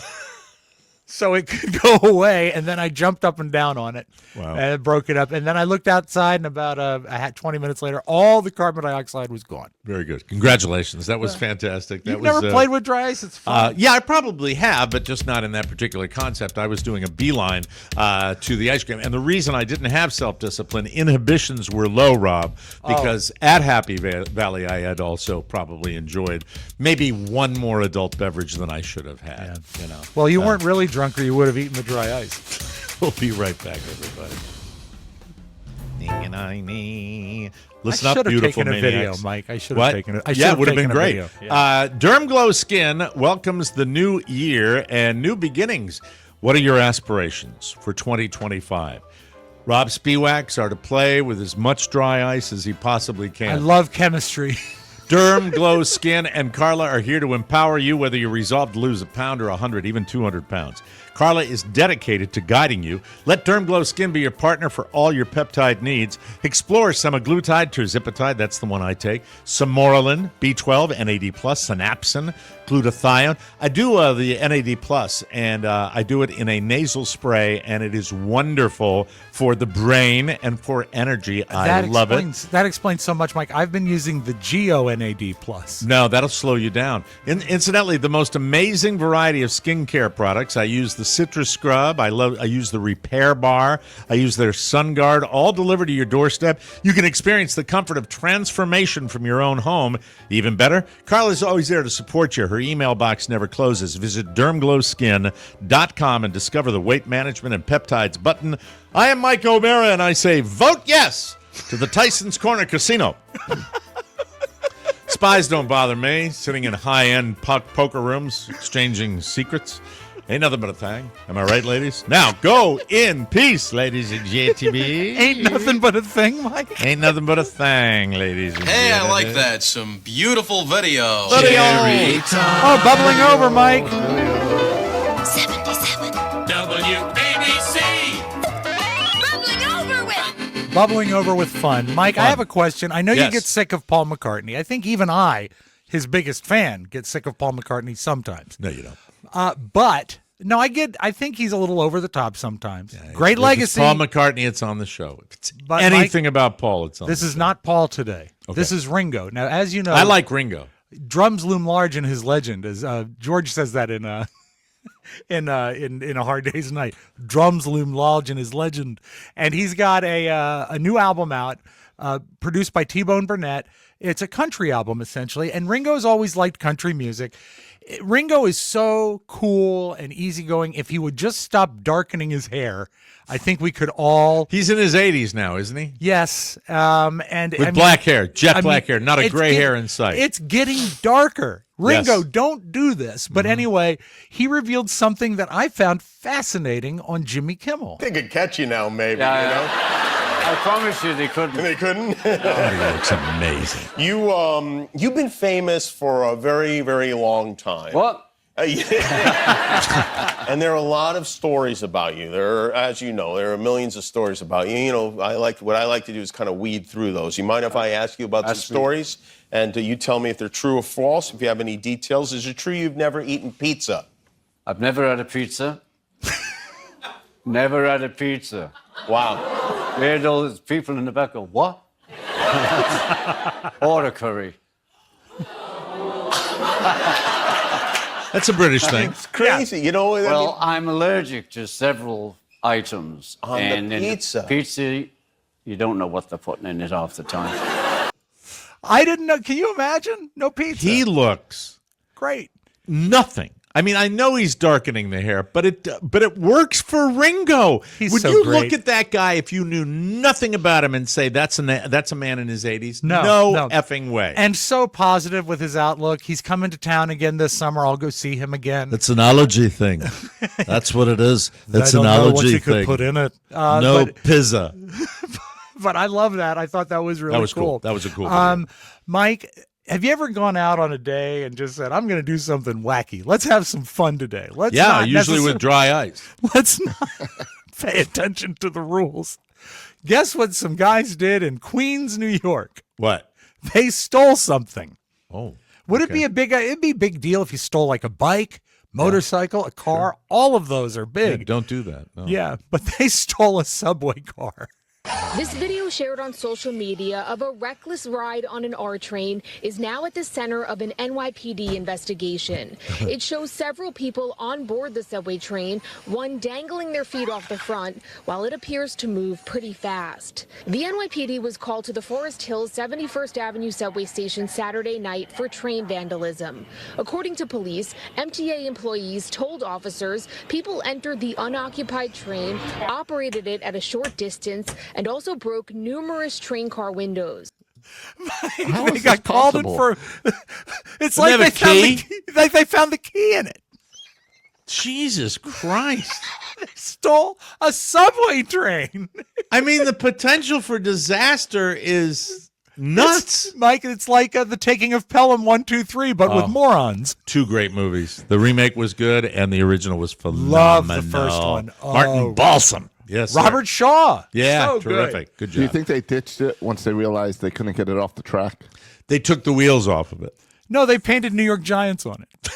so it could go away, and then I jumped up and down on it and broke it up. And then I looked outside, and about 20 minutes later, all the carbon dioxide was gone. Very good. Congratulations. That was fantastic. You've never played with dry ice? It's fun. Yeah, I probably have, but just not in that particular concept. I was doing a beeline to the ice cream. And the reason I didn't have self-discipline, inhibitions were low, Rob, because at Happy Valley I had also probably enjoyed maybe one more adult beverage than I should have had. Well, you weren't really drunk, or you would have eaten the dry ice. We'll be right back, everybody. Listen I up, should have beautiful taken a maniacs. video, Mike. I should What? have taken it. Yeah, it would have been great. Yeah. Derm Glow Skin welcomes the new year and new beginnings. What are your aspirations for 2025? Rob Spiewaks are to play with as much dry ice as he possibly can. I love chemistry. Derm Glow Skin and Carla are here to empower you, whether you're resolved to lose a pound or 100, even 200 pounds. Carla is dedicated to guiding you. Let Derm Glow Skin be your partner for all your peptide needs. Explore semaglutide, tirzepatide, that's the one I take, Samorelin, B12, NAD+, synapsin, glutathione. I do the NAD+, and I do it in a nasal spray, and it is wonderful for the brain and for energy. I love it. That explains so much, Mike. I've been using the GeoNAD+. No, that'll slow you down. Incidentally, the most amazing variety of skincare products. I use the Citrus Scrub. I use the Repair Bar. I use their Sun Guard, all delivered to your doorstep. You can experience the comfort of transformation from your own home. Even better, Carla's always there to support you. Her email box never closes. Visit dermglowskin.com and discover the weight management and peptides button. I am Mike O'Mara, and I say vote yes to the Tyson's Corner Casino. Spies don't bother me, sitting in high-end poker rooms, exchanging secrets. Ain't nothing but a thing. Am I right, ladies? Now, go in peace, ladies and gentlemen. Ain't nothing but a thing, Mike. Ain't nothing but a thing, ladies and Hey, gentlemen. I like that. Some beautiful video. Oh, bubbling over, Mike. 77. WABC. Bubbling over with fun. Mike, I have a question. I know you Yes. get sick of Paul McCartney. I think even I, his biggest fan, get sick of Paul McCartney sometimes. No, you don't. But no, I think he's a little over the top sometimes. Great If it's legacy. Paul McCartney, it's on the show. If it's But, anything about Paul, it's on This the is show. not Paul today. Okay. This is Ringo. Now, as you know, I like Ringo. drums loom large in his legend. As George says that in in A Hard Day's Night. Drums loom large in his legend, and he's got a new album out, produced by T-Bone Burnett. It's a country album essentially, and Ringo's always liked country music. Ringo is so cool and easygoing. If he would just stop darkening his hair, I think we could all. He's in his 80s now, isn't he? Yes, and With black hair, jet black hair, not a gray hair in sight. It's getting darker. Ringo, Yes. don't do this. But anyway, he revealed something that I found fascinating on Jimmy Kimmel. They could catch you now, maybe, I promise you they couldn't. They couldn't? Oh, he looks amazing. You've been famous for a very, very long time. What? And there are a lot of stories about you. As you know, there are millions of stories about you. You know, what I like to do is kind of weed through those. You mind if I ask you about some stories? And you tell me if they're true or false, if you have any details. Is it true you've never eaten pizza? I've never had a pizza. Never had a pizza. Wow. Where those people in the back go, what? Order curry. That's a British thing. It's crazy. You know, Well, I'm allergic to several items. On the and in pizza? Pizza, you don't know what they're putting in it half the time. I didn't know. Can you imagine? No pizza. He looks Great. nothing. I mean, I know he's darkening the hair, but it works for Ringo. He's Would so you great. look at that guy if you knew nothing about him and say that's a man in his 80s? No. effing way. And so positive with his outlook. He's coming to town again this summer. I'll go see him again. It's an allergy thing. That's what it is. It's I don't an know what allergy you could thing. put in it. No pizza. But I love that. I thought that was really That was cool. That was a cool video. Mike, have you ever gone out on a day and just said, I'm going to do something wacky. Let's have some fun today. Let's Yeah, not usually with dry ice. Let's not pay attention to the rules. Guess what some guys did in Queens, New York? What? They stole something. Oh. Would it be it'd be a big deal if you stole like a bike, motorcycle, a car? All of those are Yeah, big. don't do that. No. Yeah, but they stole a subway car. This video shared on social media of a reckless ride on an R train is now at the center of an NYPD investigation. It shows several people on board the subway train, one dangling their feet off the front, while it appears to move pretty fast. The NYPD was called to the Forest Hills 71st Avenue subway station Saturday night for train vandalism. According to police, MTA employees told officers people entered the unoccupied train, operated it at a short distance, and also broke numerous train car windows. How They is got this called in possible? for. It's Doesn't like have they a found the key. Like they found the key in it. Jesus Christ. They stole a subway train. I mean, the potential for disaster is nuts. Mike, it's like the taking of Pelham 1, 2, 3, but with morons. Two great movies. The remake was good, and the original was phenomenal. Love the first one. Martin Balsam. Yes, Robert Shaw. Yeah, so terrific. Good job. Do you think they ditched it once they realized they couldn't get it off the track? They took the wheels off of it. No, they painted New York Giants on it.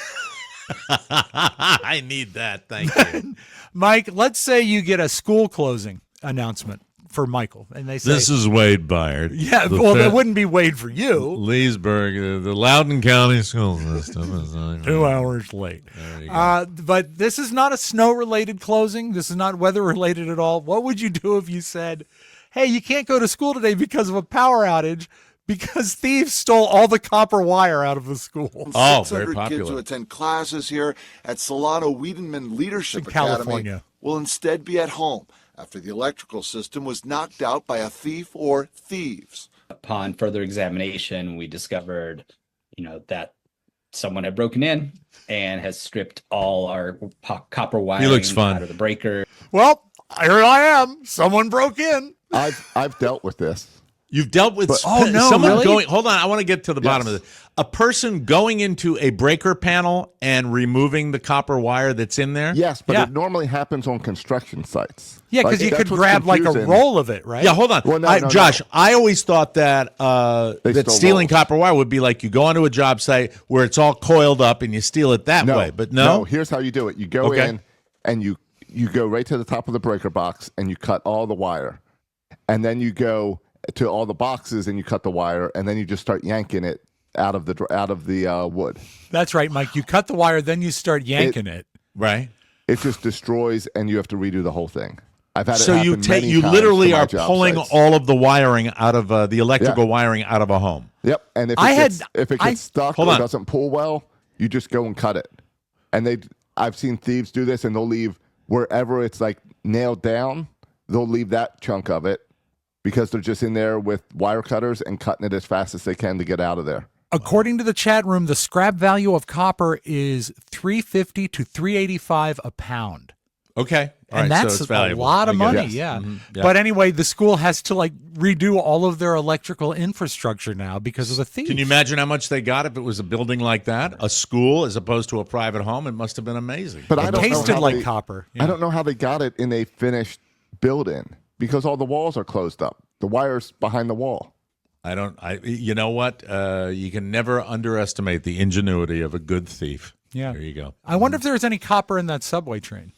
I need that. Thank you. Mike, let's say you get a school closing announcement for Michael, and they say, This is Wade Byard. yeah, well, it wouldn't be Wade for you. Leesburg, the Loudoun County school system is 2 hours late. But this is not a snow-related closing. This is not weather-related at all. What would you do if you said, hey, you can't go to school today because of a power outage because thieves stole all the copper wire out of the school? Oh, 600 very popular. kids who attend classes here at Solano Wiedemann Leadership In Academy California. will instead be at home after the electrical system was knocked out by a thief or thieves. Upon further examination, we discovered, that someone had broken in and has stripped all our copper wiring out of the breaker. Well, here I am. Someone broke in. I've dealt with this. You've dealt with someone going. Hold on, I want to get to the bottom of this. A person going into a breaker panel and removing the copper wire that's in there. Yes, but it normally happens on construction sites. Yeah, because you could grab like a roll of it, right? Yeah, hold on, Well, Josh. I always thought that that stealing copper wire would be like you go onto a job site where it's all coiled up and you steal it that way. But no, here's how you do it. You go in and you go right to the top of the breaker box and you cut all the wire, and then you go to all the boxes and you cut the wire, and then you just start yanking it out of the wood. That's right, Mike. You cut the wire, then you start yanking it. Right. It just destroys, and you have to redo the whole thing. I've had it so happen many you times literally to my are job pulling sites. all of the wiring out of the electrical wiring out of a home. Yep, and if it gets stuck or doesn't pull well, you just go and cut it. And I've seen thieves do this, and they'll leave wherever it's like nailed down. They'll leave that chunk of it because they're just in there with wire cutters and cutting it as fast as they can to get out of there. According to the chat room, the scrap value of copper is $3.50 to $3.85 a pound. Okay. All And right, that's so it's a valuable. lot of I get money, it. yeah. Mhm, yeah. But anyway, the school has to redo all of their electrical infrastructure now because of the thieves. Can you imagine how much they got if it was a building like that, a school as opposed to a private home? It must have been amazing. But It tasted like copper. I don't know how they got it in a finished building because all the walls are closed up. The wire's behind the wall. You know what? You can never underestimate the ingenuity of a good thief. Yeah. There you go. I wonder if there's any copper in that subway train.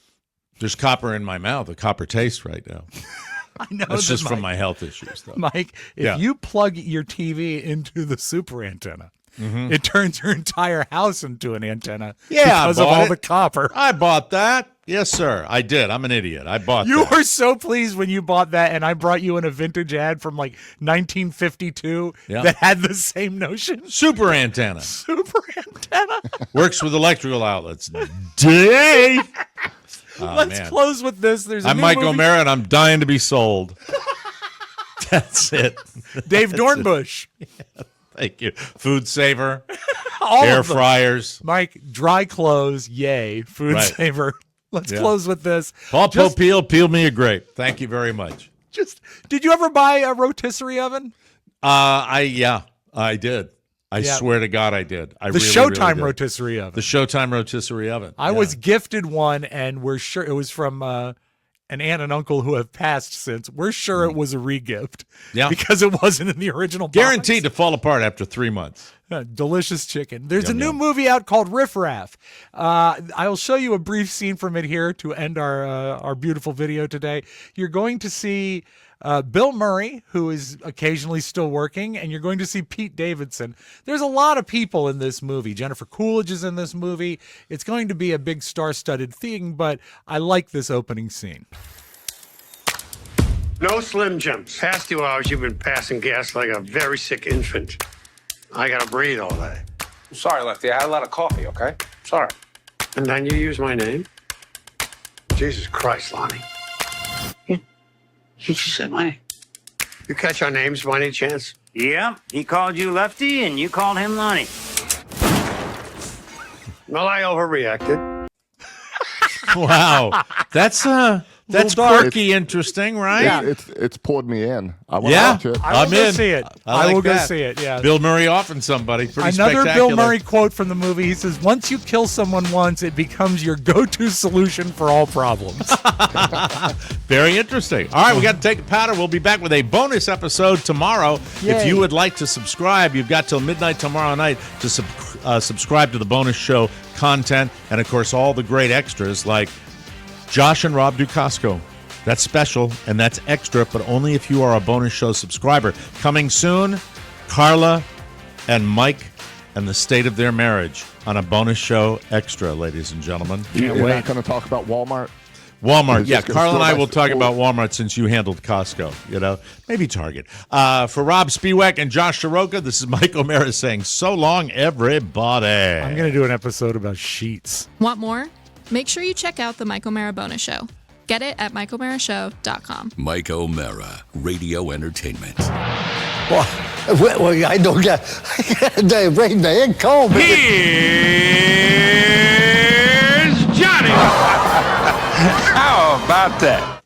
There's copper in my mouth, a copper taste right now. I know. That's just Mike, from my health issues, though. Mike, if you plug your TV into the super antenna, it turns your entire house into an antenna because of all the copper. I bought that. Yes, sir. I did. I'm an idiot. I bought that. You were so pleased when you bought that, and I brought you in a vintage ad from 1952 that had the same notion. Super antenna. Super antenna. Works with electrical outlets. Dave! Let's close with this. I'm Mike O'Mara, and I'm dying to be sold. That's it. Dave Dornbush. Yeah, thank you. Food saver. All air of them. fryers. Mike, dry clothes, yay. Food saver. Let's close with this. Paul peel me a grape. Thank you very much. Did you ever buy a rotisserie oven? I did. I swear to God, I did. The Showtime rotisserie oven. The Showtime rotisserie oven. I was gifted one, and we're sure it was from an aunt and uncle who have passed since. We're sure it was a regift. Yeah. Because it wasn't in the original box. Guaranteed to fall apart after 3 months. Delicious chicken. There's a new movie out called Riff Raff. I'll show you a brief scene from it here to end our beautiful video today. You're going to see Bill Murray, who is occasionally still working, and you're going to see Pete Davidson. There's a lot of people in this movie. Jennifer Coolidge is in this movie. It's going to be a big star-studded thing, but I like this opening scene. No Slim Jims. Past 2 hours, you've been passing gas like a very sick infant. I gotta breathe all day. I'm sorry, Lefty. I had a lot of coffee, okay? Sorry. And then you use my name? Jesus Christ, Lonnie. You just said my name. You catch our names by any chance? Yeah, he called you Lefty and you called him Lonnie. Well, I overreacted. Wow, that's quirky, interesting, right? Yeah, it's pulled me in. I want to Yeah, watch it. I will go in. see it. I will go see it. Yeah. Bill Murray offering somebody. Pretty Another spectacular. Bill Murray quote from the movie. He says, "Once you kill someone once, it becomes your go-to solution for all problems." Very interesting. All right, we got to take a powder. We'll be back with a bonus episode tomorrow. Yay. If you would like to subscribe, you've got till midnight tomorrow night to subscribe to the bonus show content, and of course all the great extras like Josh and Rob Dukasco. That's special and that's extra, but only if you are a bonus show subscriber. Coming soon, Carla and Mike and the state of their marriage on a bonus show extra, ladies and gentlemen. You're not going to talk about Walmart? Walmart, yeah. Just gonna Carl and store I my will talk old- about Walmart since you handled Costco, maybe Target. For Rob Spiewak and Josh Soroka, this is Mike O'Mara saying so long, everybody. I'm going to do an episode about sheets. Want more? Make sure you check out the Mike O'Mara bonus show. Get it at MikeO'MaraShow.com. Mike O'Mara, Radio Entertainment. Well, I don't get the rain man call me. Here's Johnny. How about that?